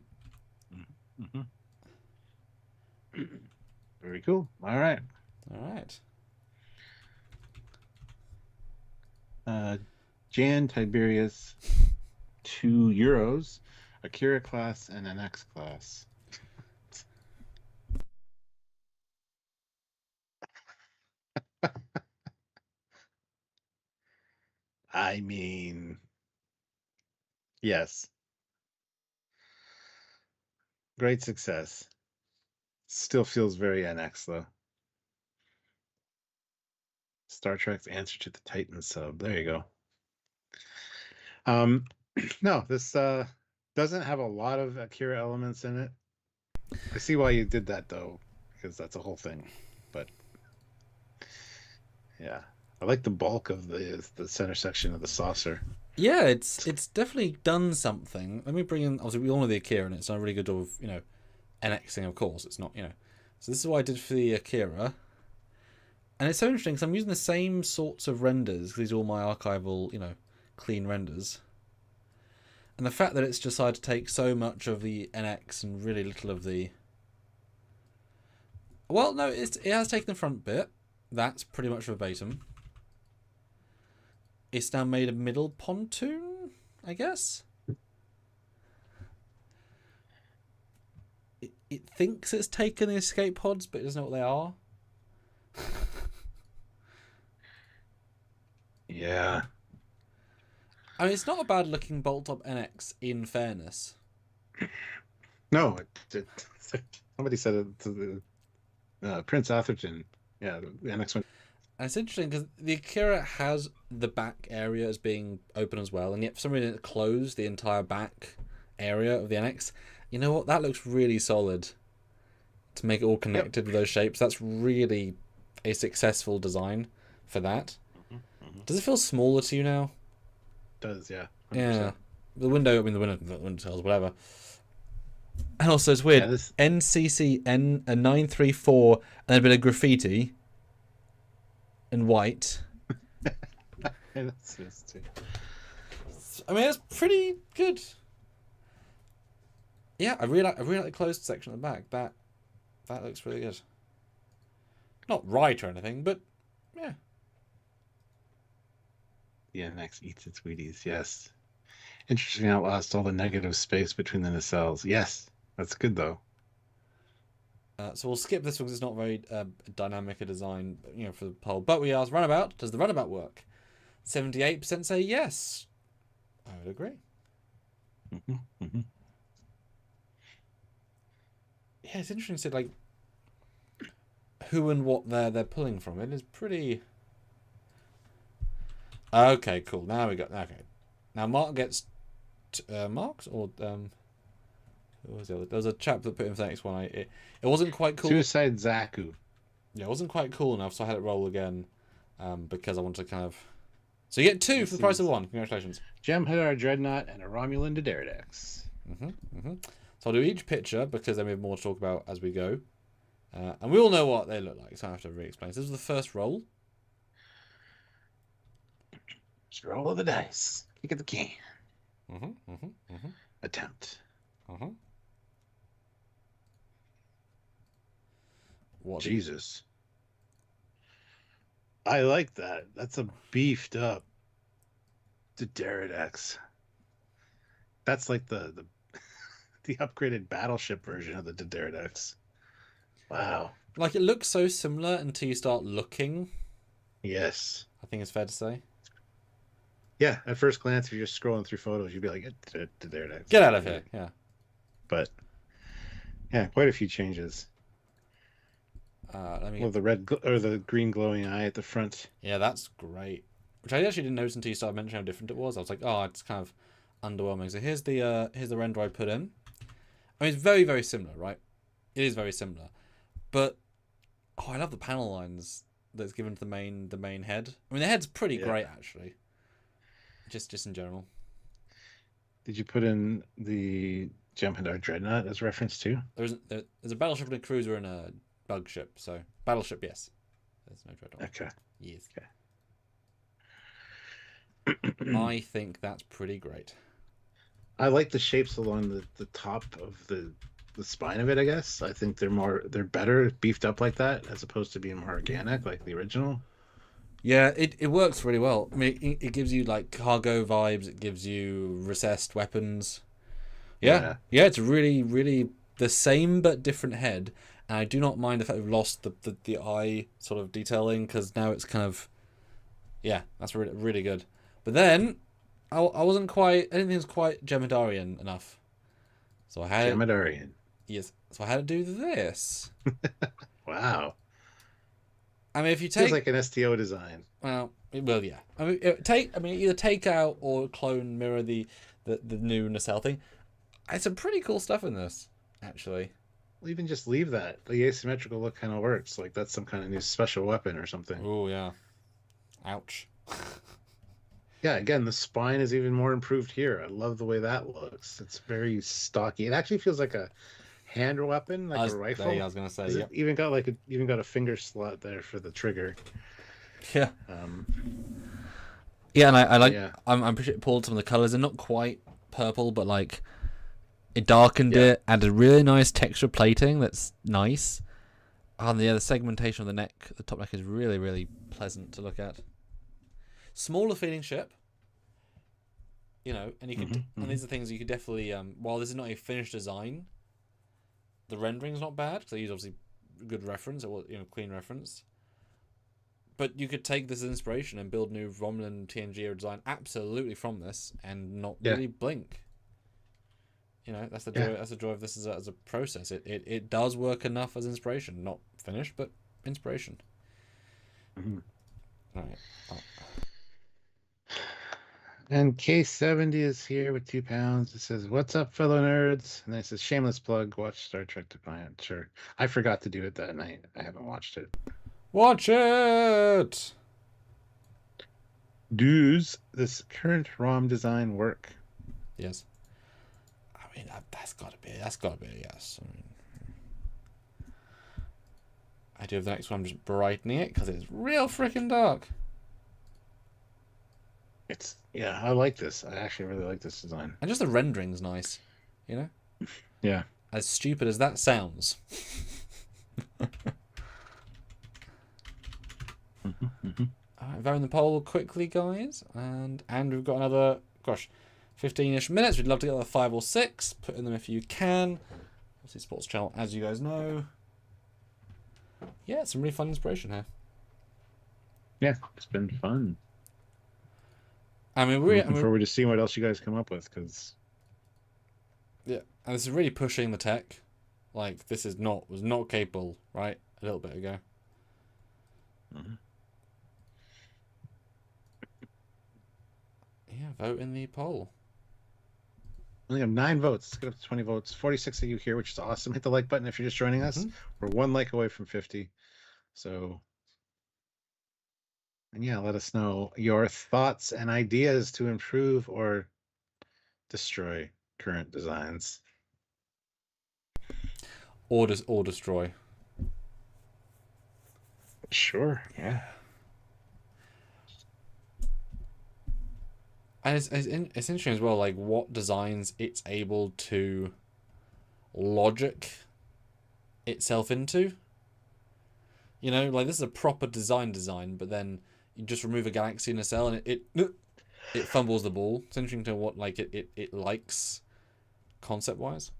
B: Very cool. All right. Jan Tiberius, €2, Akira class and an X class. I mean, yes. Great success. Still feels very NX though. Star Trek's answer to the Titan sub. There you go. No, this doesn't have a lot of Akira elements in it. I see why you did that though, because that's a whole thing. But yeah, I like the bulk of the center section of the saucer.
A: Yeah, it's definitely done something. Let me bring in. Obviously, we all know the Akira, and it's done a really good job of NXing. Of course, it's not So this is what I did for the Akira, and it's so interesting because I'm using the same sorts of renders. 'Cause these are all my archival, clean renders. And the fact that it's decided to take so much of the NX and really little of the... Well, no, it has taken the front bit. That's pretty much verbatim. It's now made a middle pontoon, I guess. It thinks it's taken the escape pods, but it doesn't know what they are.
B: Yeah.
A: I mean, it's not a bad looking bolt-top NX, in fairness.
B: No, somebody said it to the Prince Atherton. Yeah, the NX one.
A: And it's interesting because the Akira has the back area as being open as well, and yet for some reason it closed the entire back area of the NX. You know what? That looks really solid to make it all connected with those shapes. That's really a successful design for that. Does it feel smaller to you now?
B: It does, yeah. 100%.
A: Yeah. The window tells whatever. And also it's weird.
B: Yeah,
A: NCCN 934 and then a bit of graffiti in white.
B: Yeah, that's too.
A: I mean, it's pretty good. Yeah, I really like the closed section at the back. That looks really good. Not right or anything, but yeah.
B: The NX eats its Wheaties, yes. Interesting how it lost all the negative space between the nacelles. Yes, that's good though.
A: So we'll skip this because it's not very dynamic a design, for the poll. But we asked runabout. Does the runabout work? 78% say yes. I would agree. Yeah, it's interesting to see like who and what they're pulling from. It is pretty. Okay, cool. Now we got Now Mark gets marks or who was the other? There was a chap that put in for the next one. It wasn't quite cool.
B: Suicide Zaku.
A: Yeah, it wasn't quite cool enough, so I had it roll again because I wanted to kind of. So you get two for the price of one. Congratulations.
B: Jem'Hadar Dreadnought and a Romulan Dideridax.
A: So I'll do each picture because then we have more to talk about as we go, and we all know what they look like, so I have to re-explain. So this was the first roll.
B: Just roll of the dice. Kick at the can. Attempt.
A: What?
B: Jesus. I like that. That's a beefed up Dideridax. That's like the upgraded battleship version of the Dideridax. Wow.
A: Like it looks so similar until you start looking.
B: Yes.
A: I think it's fair to say.
B: Yeah, at first glance, if you're just scrolling through photos, you'd be like, Dideridax.
A: Get out of here. Yeah.
B: But yeah, quite a few changes. With the red or the green glowing eye at the front.
A: Yeah, that's great. Which I actually didn't notice until you started mentioning how different it was. I was like, oh, it's kind of underwhelming. So here's the render I put in. I mean, it's very, very similar, right? It is very similar, but I love the panel lines that's given to the main head. I mean, the head's pretty great actually. Just in general.
B: Did you put in the Jem'Hadar Dreadnought as reference too?
A: There's a battleship and a cruiser and a bug ship. So battleship, yes. There's no Dreadnought.
B: Okay.
A: Yes.
B: Okay.
A: I think that's pretty great.
B: I like the shapes along the top of the spine of it, I guess. I think they're better beefed up like that as opposed to being more organic like the original.
A: Yeah, it works really well. I mean, it gives you like cargo vibes. It gives you recessed weapons. Yeah, it's really, really the same but different head. And I do not mind the fact we've lost the eye sort of detailing because now it's kind of, that's really, really good. But then I wasn't quite. I didn't think it was quite Jem'Hadarian enough. So I had
B: Jem'Hadarian.
A: Yes, so I had to do this.
B: Wow.
A: I mean, if you take
B: feels like an STO design.
A: Well, yeah. I mean, either take out or clone mirror the new nacelle thing. It's some pretty cool stuff in this, actually.
B: Well, even just leave that. The asymmetrical look kind of works. Like that's some kind of new special weapon or something.
A: Oh yeah. Ouch.
B: Yeah, again, the spine is even more improved here. I love the way that looks. It's very stocky. It actually feels like a hand weapon, like a rifle.
A: I was gonna say,
B: It even got even got a finger slot there for the trigger.
A: Yeah.
B: Um,
A: Yeah, and I like.
B: Yeah.
A: I'm pretty pulled some of the colors. They're not quite purple, but like it darkened it, added really nice texture plating. That's nice. And the segmentation of the neck, the top neck, is really, really pleasant to look at. Smaller feeling ship, you know, and you could, and these are things you could definitely. While this is not a finished design, the rendering's not bad because they use obviously good reference or clean reference. But you could take this as inspiration and build new Romulan TNG era design absolutely from this, and not really blink. You know, that's the joy. That's the joy of this as a process. It does work enough as inspiration, not finished, but inspiration. All right. Oh.
B: And K70 is here with 2 pounds. It says, "What's up, fellow nerds?" And then it says, "Shameless plug. Watch Star Trek Defiant." Sure, I forgot to do it that night. I haven't watched it.
A: Watch it.
B: Does this current ROM design work?
A: Yes. I mean, that's got to be a yes. I mean, I do have the next one. I'm just brightening it because it's real freaking dark.
B: I like this. I actually really like this design.
A: And just the rendering's nice, you know?
B: Yeah.
A: As stupid as that sounds. Alright, voting the poll quickly, guys. And we've got another, 15-ish minutes. We'd love to get another 5 or 6. Put in them if you can. Obviously, Sports Channel, as you guys know. Yeah, some really fun inspiration here.
B: Yeah, it's been fun.
A: I mean, we're
B: looking forward to seeing what else you guys come up with, because
A: and this is really pushing the tech. Like, this was not capable, right? A little bit ago. Yeah, vote in the poll.
B: We only have 9 votes. Let's get up to 20 votes. 46 of you here, which is awesome. Hit the like button if you're just joining us. We're 1 like away from 50. So, and yeah, let us know your thoughts and ideas to improve or destroy current designs.
A: Or destroy.
B: Sure. Yeah.
A: And it's interesting as well, like what designs it's able to logic itself into. You know, like this is a proper design, but then you just remove a galaxy in a cell and it fumbles the ball. It's interesting to what like it likes concept wise.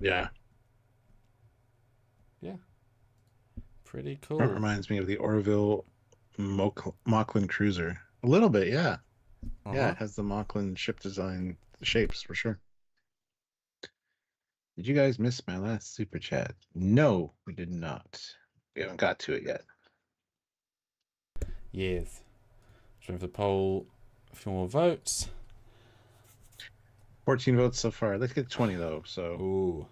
B: Yeah.
A: Yeah. Pretty cool.
B: That reminds me of the Orville Mocklin cruiser. A little bit, yeah. Yeah, it has the Mocklin ship design shapes for sure. Did you guys miss my last super chat? No, we did not. We haven't got to it yet.
A: Yes. So for the poll, a few more votes.
B: 14 votes so far. Let's get 20 though. So.
A: Ooh.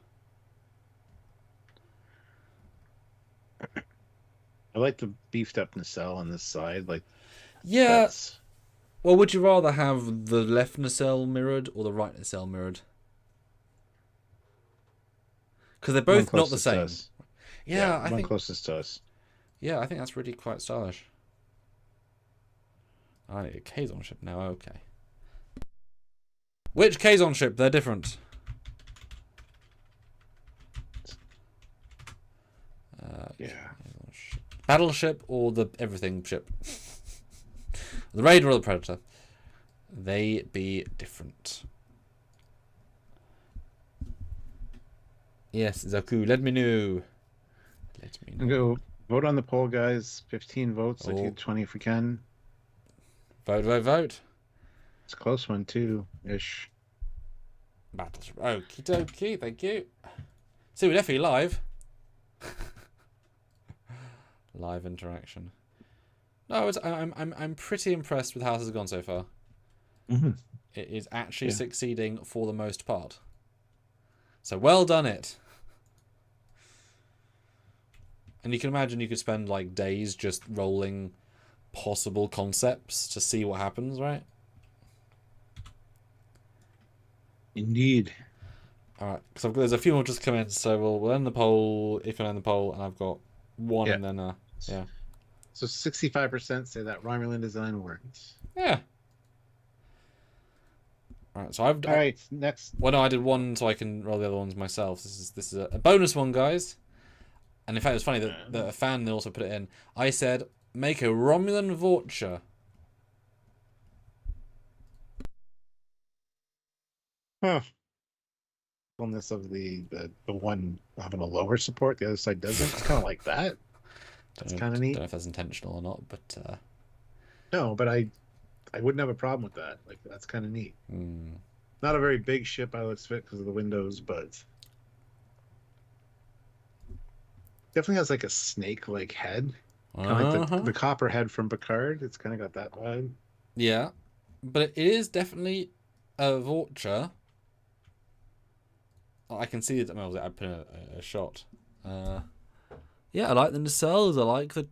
B: I like the beefed up nacelle on this side. Like.
A: Yeah. Well, would you rather have the left nacelle mirrored or the right nacelle mirrored? Because they're both not the same. Yeah, I think
B: closest to us.
A: Yeah, I think that's really quite stylish. I need a Kazon ship now. Okay. Which Kazon ship? They're different. Battleship or the everything ship. The Raider or the Predator. They be different. Yes, Zaku, let me know.
B: Go vote on the poll, guys. 15 votes. Let's get 20 if we can.
A: Vote.
B: It's a close one too, ish.
A: Battleship. Okie dokie, thank you. See, we're definitely live. Live interaction. No, I'm pretty impressed with how this has gone so far. It is actually succeeding for the most part. So well done it. And you can imagine you could spend like days just rolling possible concepts to see what happens, right?
B: Indeed.
A: All right, because there's a few more just come in, so we'll end the poll if you end the poll, and I've got one, and then yeah.
B: So 65% say that Romulan design worked.
A: Yeah. All right, so
B: All right, next.
A: Well, no, I did one, so I can roll the other ones myself. This is a bonus one, guys. And in fact, it was funny that a fan also put it in. I said, make a Romulan Vorcha.
B: Huh. Fullness of the one having a lower support, the other side doesn't. It's kind of like that. That's kind of neat.
A: Don't know if that's intentional or not, but
B: no, but I wouldn't have a problem with that. Like, that's kind of neat. Not a very big ship by the looks of it because of the windows, but definitely has like a snake-like head, kind of like the copper head from Picard. It's kind of got that vibe.
A: Yeah, but it is definitely a Vorcha. I can see it. I put a shot. Yeah, I like the nacelles. I like the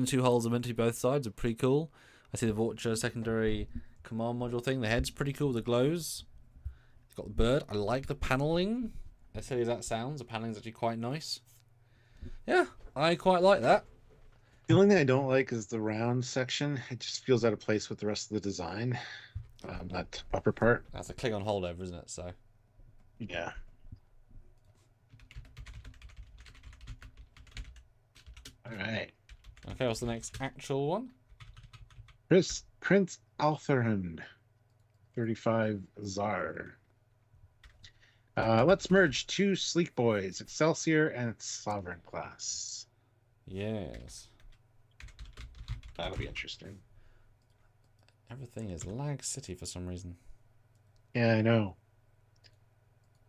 A: two holes are meant to be both sides. Are pretty cool. I see the Vorcha secondary command module thing. The head's pretty cool. The glows. It's got the bird. I like the paneling. As silly as that sounds, the paneling's actually quite nice. Yeah, I quite like that.
B: The only thing I don't like is the round section. It just feels out of place with the rest of the design. That upper part.
A: That's a Klingon holdover, isn't it? So.
B: Yeah. All right.
A: Okay, what's the next actual one?
B: Prince Altherin, 35 Czar. Let's merge two sleek boys, Excelsior and Sovereign class.
A: Yes.
B: That'll be interesting.
A: Everything is lag city for some reason.
B: Yeah, I know.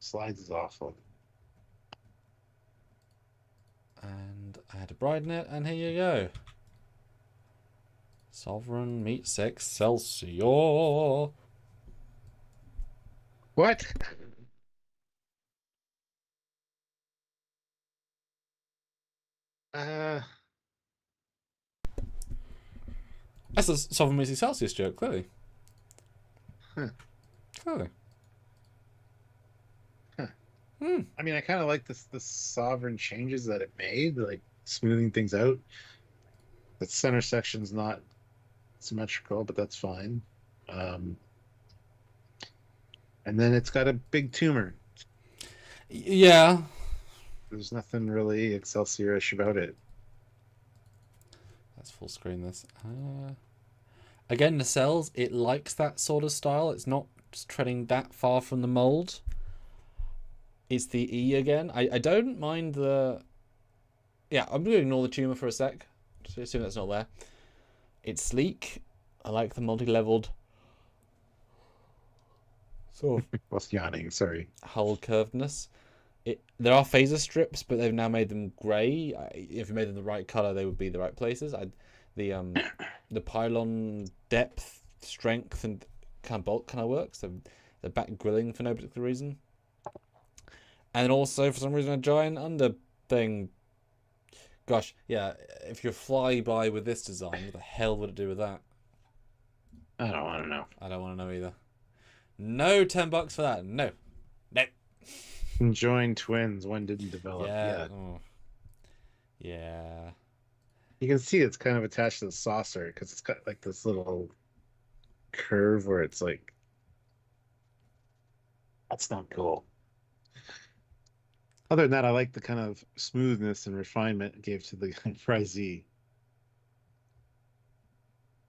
B: Slides is awful.
A: And I had a bride net, and here you go. Sovereign meets Excelsior.
B: What?
A: That's a Sovereign meets Excelsior joke, clearly.
B: Huh.
A: Clearly.
B: Huh. I mean, I kind of like the Sovereign changes that it made, like smoothing things out. The center section's not symmetrical, but that's fine. And then it's got a big tumor.
A: Yeah.
B: There's nothing really Excelsior-ish about it.
A: Let's full screen this. Again, nacelles, it likes that sort of style. It's not just treading that far from the mold. It's the E again. I don't mind the... Yeah, I'm going to ignore the tumor for a sec. Just assume that's not there. It's sleek. I like the multi-leveled sort of
B: What's yawning? Sorry.
A: hull curvedness. There are phaser strips, but they've now made them grey. If you made them the right colour, they would be the right places. The pylon depth, strength, and kind of bulk kind of works. The back grilling for no particular reason. And also, for some reason, a giant under thing. Gosh, yeah, if you fly by with this design, what the hell would it do with that?
B: I don't want to know.
A: I don't want to know either. No $10 for that. No. No.
B: Conjoined twins. One didn't develop yet.
A: Oh. Yeah.
B: You can see it's kind of attached to the saucer because it's got like this little curve where it's like... That's not cool. Other than that, I like the kind of smoothness and refinement it gave to the Enterprise Z.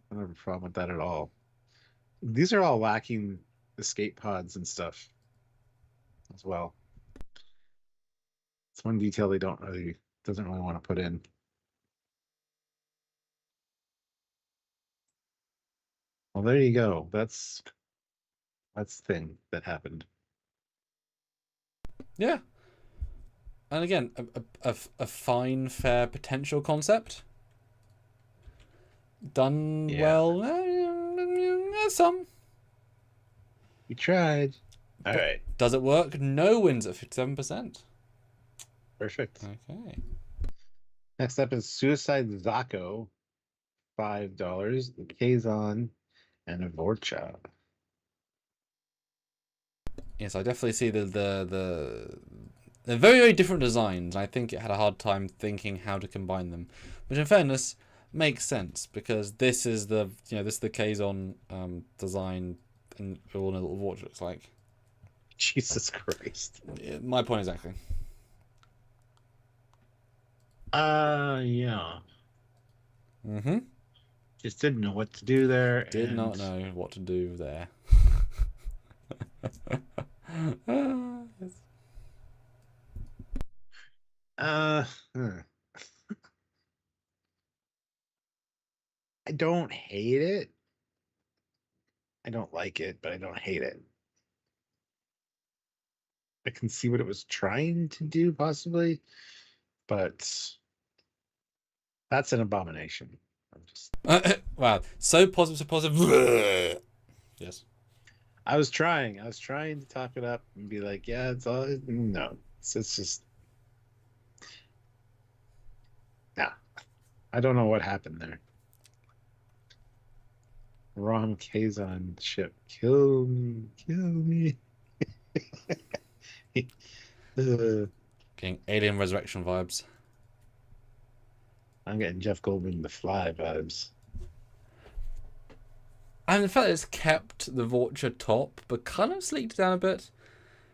B: I don't have a problem with that at all. These are all lacking escape pods and stuff as well. It's one detail they doesn't really want to put in. Well, there you go. That's the thing that happened.
A: Yeah. And again, a fine, fair potential concept. Done well. Some.
B: We tried. All right.
A: Does it work? No wins at 57%.
B: Perfect.
A: Okay.
B: Next up is Suicide Zako, $5, the Kazon, and a Vorcha.
A: Yes, I definitely see they're very, very different designs. I think it had a hard time thinking how to combine them, which in fairness makes sense because this is the Kazon design, and we all know what it looks like.
B: Jesus Christ.
A: Yeah, my point exactly.
B: Yeah.
A: Mm-hmm.
B: Just didn't know what to do there.
A: Did not know what to do there.
B: I don't hate it. I don't like it, but I don't hate it. I can see what it was trying to do, possibly, but that's an abomination. I'm just...
A: wow, so positive. Yes.
B: I was trying to talk it up and be like, yeah, it's all no. It's just nah. I don't know what happened there. Rom Kazon ship. Kill me.
A: Getting Alien Resurrection vibes.
B: I'm getting Jeff Goldblum the Fly vibes.
A: And the fact that it's kept the Vorcha top, but kind of sleeked down a bit.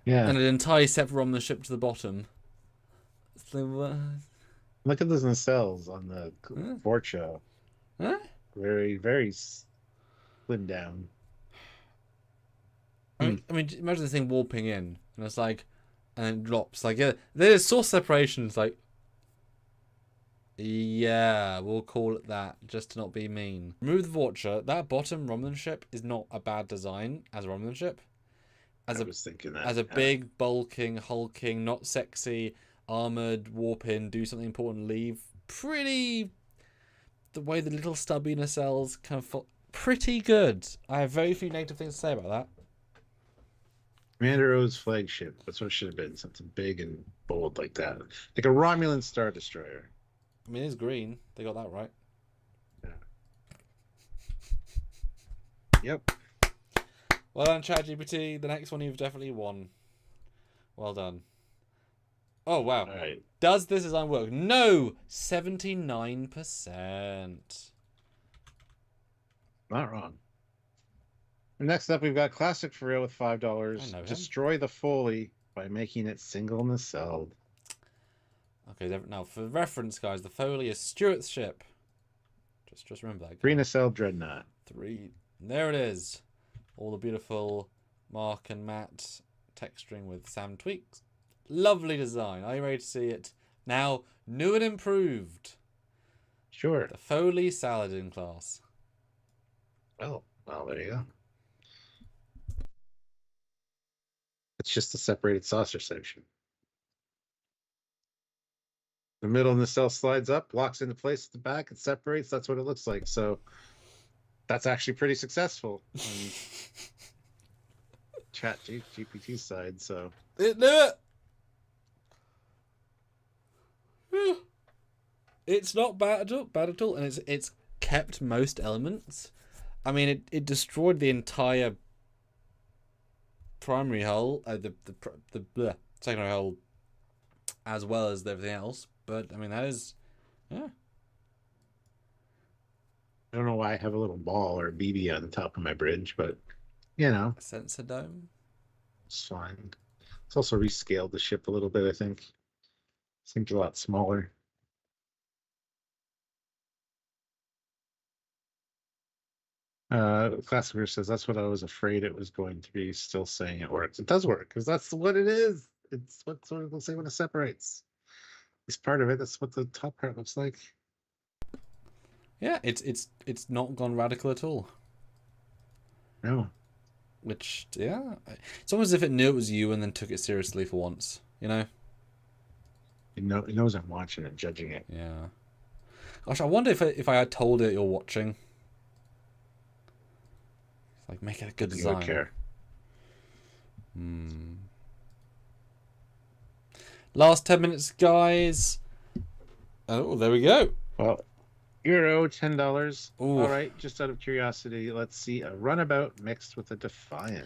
B: Yeah.
A: And an entirely separate on the ship to the bottom. So,
B: look at those nacelles on the Vorcha.
A: Huh?
B: Very, very slimmed down.
A: I mean, imagine the thing warping in, and it's like, and then it drops. Like, yeah, there's source separation. It's like, yeah, we'll call it that, just to not be mean. Remove the Vorcha. That bottom Romulan ship is not a bad design as a Romulan ship. I was thinking that. As a big, bulking, hulking, not sexy, armored, warp in, do something important, leave. Pretty... The way the little stubby nacelles kind of... Pretty good. I have very few negative things to say about that.
B: Commander O's flagship. That's what it should have been. Something big and bold like that. Like a Romulan Star Destroyer.
A: I mean, it's green. They got that right.
B: Yeah. Yep.
A: Well done, ChatGPT. The next one you've definitely won. Well done. Oh, wow.
B: All right.
A: Does this design work? No! 79%.
B: Not wrong. Next up, we've got Classic for real with $5. Destroy the Foley by making it single nacelled.
A: Okay, now for reference, guys, the Foley is Stuart's ship. Just remember that.
B: 3 nacelle dreadnought.
A: 3. There it is. All the beautiful Mark and Matt texturing with Sam tweaks. Lovely design. Are you ready to see it? Now, new and improved.
B: Sure.
A: The Foley Saladin class.
B: Oh, well, there you go. It's just a separated saucer section. The middle nacelle slides up, locks into place at the back, it separates. That's what it looks like. So that's actually pretty successful on Chat GPT side. So
A: it knew it. It's not bad at all, and it's kept most elements. I mean, it destroyed the entire primary hull, the secondary hull, as well as everything else. But I mean, that is, yeah.
B: I don't know why I have a little ball or a BB on the top of my bridge, but you know,
A: a sensor dome.
B: It's fine. It's also rescaled the ship a little bit. I think seems a lot smaller. Classicer says that's what I was afraid it was going to be. Still saying it works. It does work because that's what it is. It's what sort of looks like when it separates. It's part of it. That's what the top part looks like.
A: Yeah, it's not gone radical at all.
B: No.
A: Which, yeah, it's almost as if it knew it was you and then took it seriously for once. You know.
B: It knows I'm watching it, judging it.
A: Yeah. Gosh, I wonder if I had told it you're watching. Like, make it a good design.
B: You don't care.
A: Last 10 minutes, guys. Oh, there we go.
B: Well, Euro, $10.
A: Ooh.
B: All right, just out of curiosity, let's see a runabout mixed with a Defiant.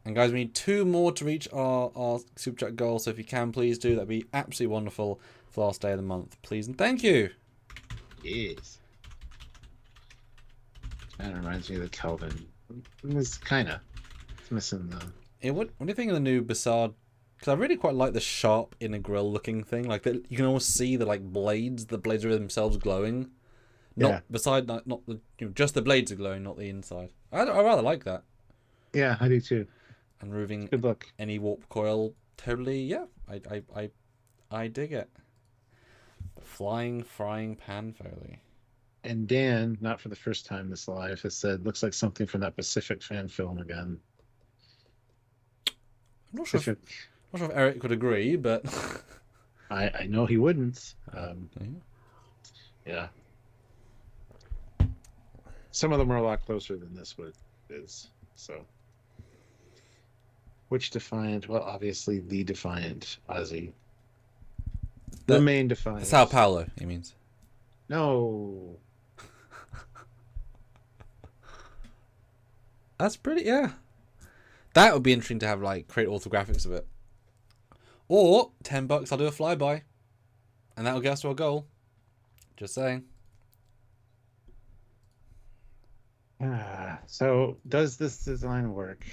A: And guys, we need 2 more to reach our super chat goal. So if you can, please do. That'd be absolutely wonderful for the last day of the month, please, and thank you.
B: Yes. Kind of reminds me of the Kelvin. It's kind of missing the.
A: Yeah, what do you think of the new Bassard? Because I really quite like the sharp inner grill looking thing. Like that, you can almost see the blades. The blades are themselves glowing. Not not the just the blades are glowing, not the inside. I rather like that.
B: Yeah, I do too.
A: And removing
B: good look.
A: Any warp coil, totally. Yeah, I dig it. The flying frying pan Foley.
B: And Dan, not for the first time this live, has said, looks like something from that Pacific fan film again.
A: I'm not sure if Eric would agree, but
B: I know he wouldn't. Yeah. Some of them are a lot closer than this one is. So, which Defiant? Well, obviously the Defiant, Ozzy. The main Defiant.
A: Sao Paulo, he means.
B: No.
A: That's pretty, yeah. That would be interesting to have, create orthographics of it. Or, $10, I'll do a flyby. And that'll get us to our goal. Just saying.
B: So, does this design work?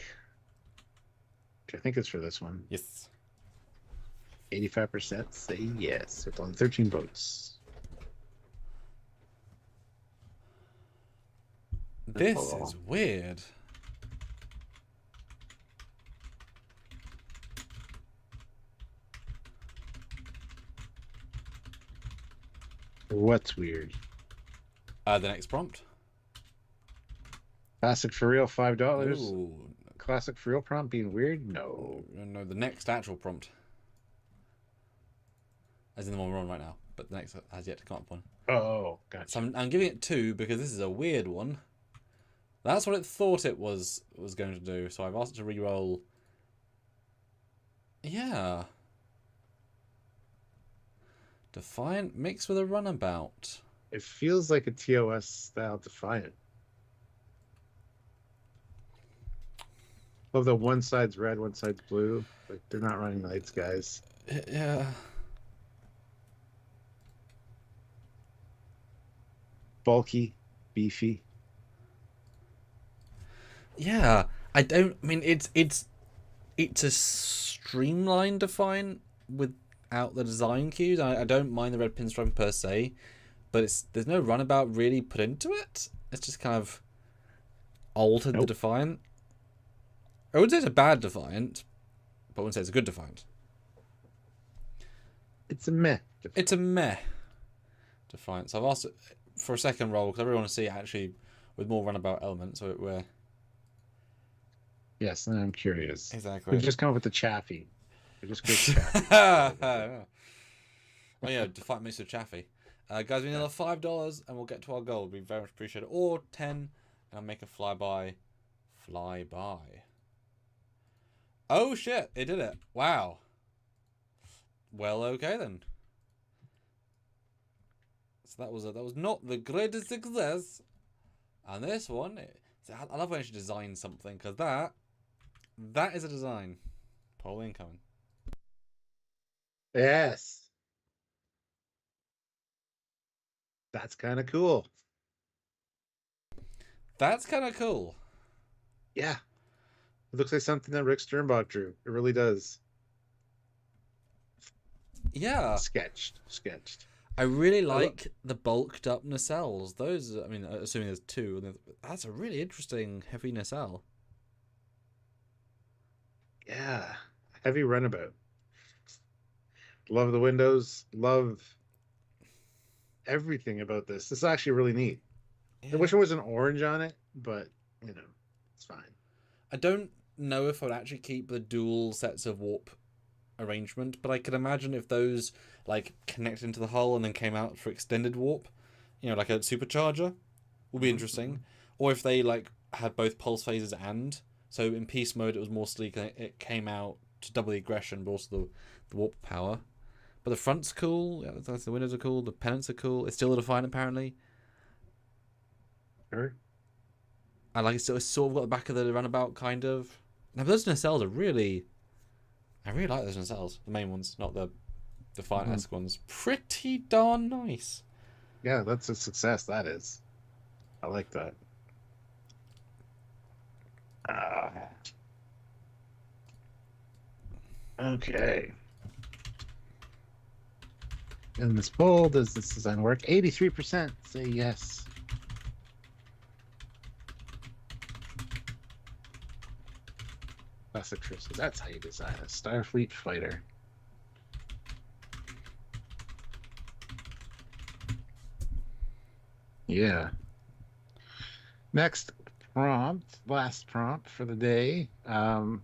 B: I think it's for this one.
A: Yes.
B: 85% say yes. It's on 13 votes.
A: This is weird.
B: What's weird?
A: The next prompt.
B: Classic for real, $5.
A: Ooh.
B: Classic for real prompt being weird? No.
A: No, the next actual prompt. As in the one we're on right now. But the next has yet to come up one.
B: Oh, gotcha.
A: So I'm giving it 2 because this is a weird one. That's what it thought it was going to do. So I've asked it to re-roll. Yeah. Defiant mixed with a runabout.
B: It feels like a TOS style Defiant. Love that one side's red, one side's blue. Like they're not running lights, guys.
A: Yeah.
B: Bulky, beefy.
A: Yeah. I mean it's a streamlined Defiant without the design cues. I don't mind the red pinstripe per se, but there's no runabout really put into it. It's just kind of altered the Defiant. I wouldn't say it's a bad Defiant, but I wouldn't say it's a good Defiant.
B: It's a meh. Defiant.
A: It's a meh Defiant. So I've asked it for a second roll because I really want to see it actually with more runabout elements. So we're
B: yes, and I'm curious.
A: Exactly.
B: We've just come up with the chaffy. We just go chaffy.
A: Oh yeah, Defiant mixed with chaffy. Guys, we need another $5 and we'll get to our goal. It'd be very much appreciated. Or 10, and I'll make a flyby. Oh shit! It did it. Wow. Well, okay then. So that was not the greatest success. And this one, I love when you design something because that is a design. Poll incoming.
B: Yes. That's kind of cool.
A: That's kind of cool.
B: Yeah. It looks like something that Rick Sternbach drew. It really does.
A: Yeah.
B: Sketched.
A: I really like the bulked up nacelles. Those, I mean, assuming there's 2, that's a really interesting heavy nacelle.
B: Yeah. Heavy runabout. Love the windows. Love everything about this. This is actually really neat. Yeah. I wish there was an orange on it, but, it's fine.
A: I don't know if I'd actually keep the dual sets of warp arrangement, but I could imagine if those connected into the hull and then came out for extended warp, like a supercharger, would be interesting. Or if they had both pulse phases and so in peace mode it was more sleek and it came out to double the aggression but also the warp power. But the front's cool, the windows are cool, the pennants are cool. It's still a Defiant apparently.
B: Sure.
A: I like it's sort of got the back of the roundabout kind of. Now those nacelles are really, I really like those nacelles. The main ones, not the finance ones. Pretty darn nice.
B: Yeah, that's a success. That is. I like that. Okay. In this poll, does this design work? 83% say yes. Classic Chris says that's how you design a Starfleet fighter. Yeah. Next prompt, last prompt for the day. Classic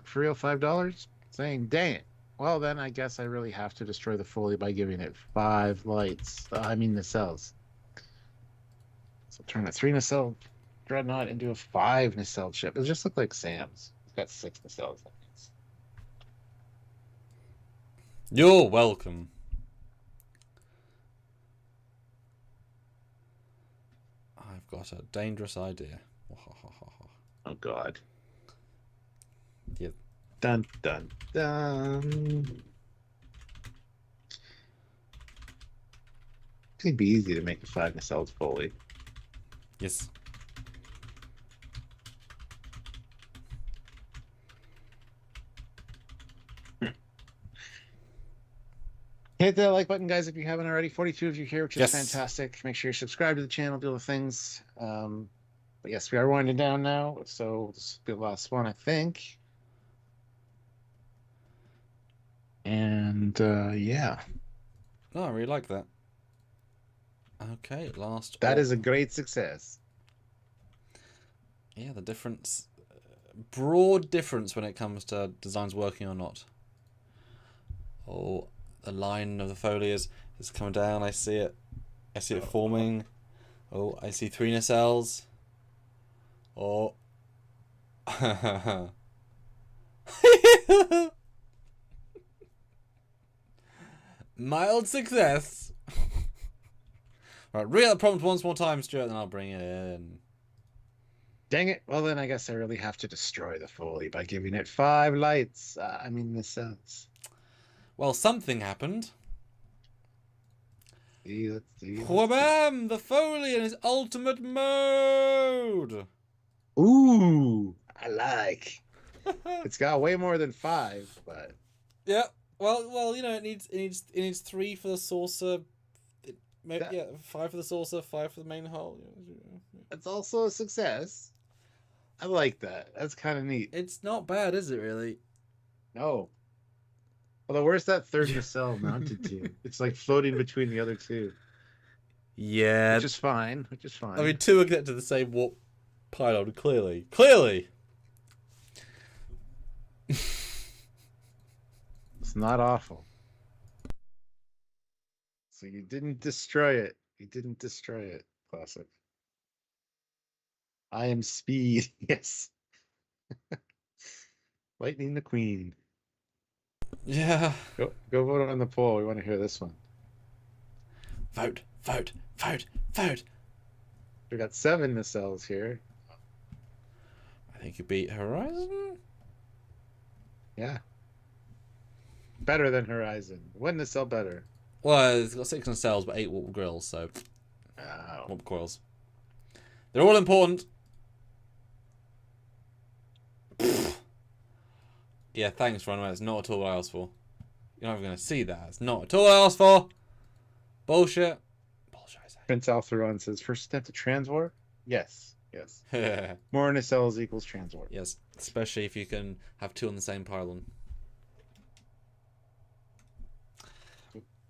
B: for real, $5. Saying, dang it. Well, then I guess I really have to destroy the Foley by giving it 5 lights. I mean nacelles. So turn a 3 nacelle dreadnought into a 5 nacelle ship. It just looked like Sam's. It's got 6 nacelles.
A: You're welcome. I've got a dangerous idea.
B: Oh, God.
A: Yeah.
B: Dun, dun, dun. It'd be easy to make a 5 nacelles Foley.
A: Yes.
B: Hit that like button, guys, if you haven't already. 42 of you here, which is
A: Yes.
B: fantastic. Make sure you subscribe to the channel, do the things. But yes, we are winding down now, so this will be the last one, I think. And yeah.
A: Oh, I really like that. Okay, last.
B: That is a great success.
A: Yeah, the difference, broad difference when it comes to designs working or not. Oh, the line of the Foley is coming down. I see it. I see it forming. Oh, I see 3 nacelles. Oh. Mild success. Right, read the prompt once more time, Stuart, and I'll bring it in.
B: Dang it. Well, then I guess I really have to destroy the Foley by giving it 5 lights. I mean, nacelles.
A: Well, something happened.
B: Let's see.
A: Whabam! The Foley in his ultimate mode.
B: Ooh, I like. It's got way more than 5, but
A: yeah. Well, you know, it needs 3 for the saucer. Yeah, 5 for the saucer, 5 for the main hull.
B: It's also a success. I like that. That's kind of neat.
A: It's not bad, is it really?
B: No. Although, where's that 3rd nacelle mounted to? It's like floating between the other 2.
A: Yeah.
B: Which is fine.
A: I mean, 2 are connected to the same warp pylon, clearly. Clearly!
B: It's not awful. So you didn't destroy it. Classic. I am speed. Yes. Lightning the Queen.
A: Yeah.
B: Go vote on the poll. We want to hear this one.
A: Vote.
B: We got 7 nacelles here.
A: I think you beat Horizon.
B: Yeah. Better than Horizon. 1 nacelle better.
A: Well, it's got 6 nacelles, but 8 warp grills, so.
B: Oh.
A: Warp coils. They're all important. Yeah, thanks, Runaway. That's not at all what I asked for. You're not even going to see that. It's not at all what I asked for. Bullshit.
B: Prince Altheron says, first step to transwar? Yes. More nacelles equals transwar.
A: Yes, especially if you can have 2 on the same pylon.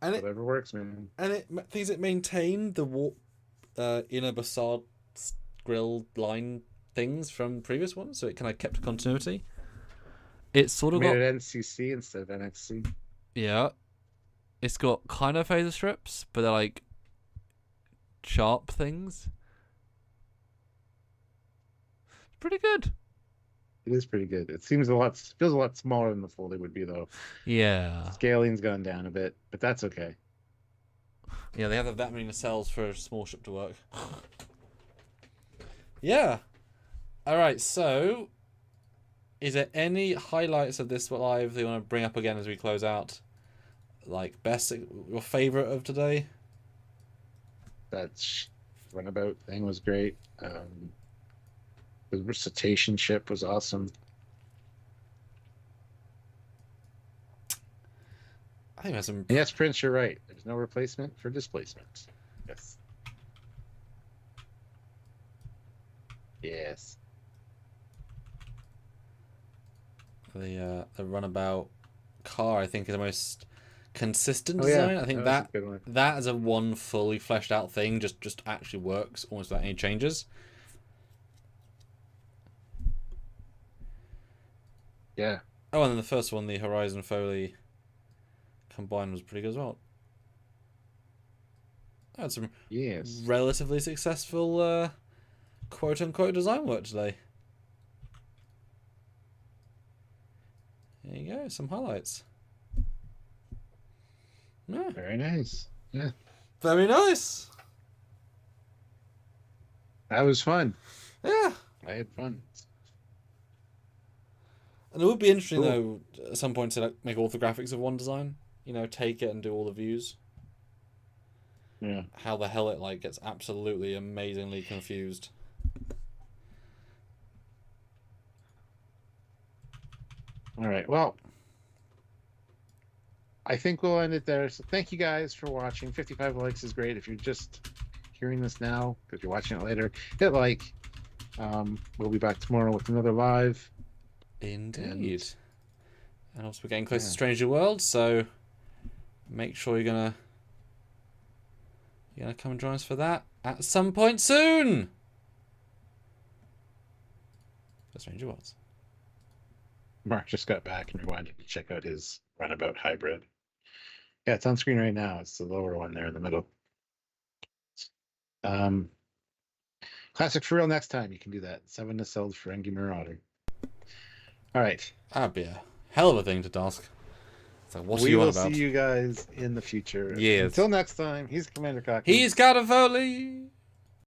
A: And
B: whatever works, man.
A: And it maintained the warp inner basalt grill line things from previous ones, so it kind of kept continuity. It's sort of
B: made it NCC instead of NXC.
A: Yeah, it's got kind of phaser strips, but they're like sharp things. It's pretty good.
B: It is pretty good. It feels a lot smaller than the Foley would be, though.
A: Yeah.
B: Scaling's gone down a bit, but that's okay.
A: Yeah, they have that many nacelles for a small ship to work. Yeah. Alright, so is there any highlights of this live that you want to bring up again as we close out? Like, best, your favourite of today?
B: That runabout thing was great. The recitation ship was awesome.
A: I think there's some...
B: Yes, Prince, you're right. There's no replacement for displacement. Yes. Yes.
A: The runabout car, I think, is the most consistent design.
B: Yeah.
A: I think that as a one fully fleshed out thing just actually works almost without any changes.
B: Yeah.
A: Oh, and then the first one, the Horizon Foley combined, was pretty good as well. I had some relatively successful quote unquote design work today. There you go, some highlights. Yeah.
B: Very nice. Yeah.
A: Very nice.
B: That was fun.
A: Yeah.
B: I had fun.
A: And it would be interesting though at some point to make all the graphics of one design. You know, take it and do all the views.
B: Yeah.
A: How the hell it gets absolutely amazingly confused.
B: All right. Well, I think we'll end it there. So thank you guys for watching. 55 likes is great. If you're just hearing this now, because you're watching it later, hit like. We'll be back tomorrow with another live.
A: Indeed. And also we're getting close to Stranger World, so make sure you're gonna come and join us for that at some point soon. For Stranger Worlds.
B: Mark just got back and rewinded to check out his runabout hybrid. Yeah, it's on screen right now. It's the lower one there in the middle. Classic for real next time. You can do that. 7 nacelles for Engi Marauder. All right.
A: That'd be a hell of a thing to task. So what
B: we will see you guys in the future.
A: Yes.
B: Until next time, he's Commander Cocky.
A: He's got a Foley.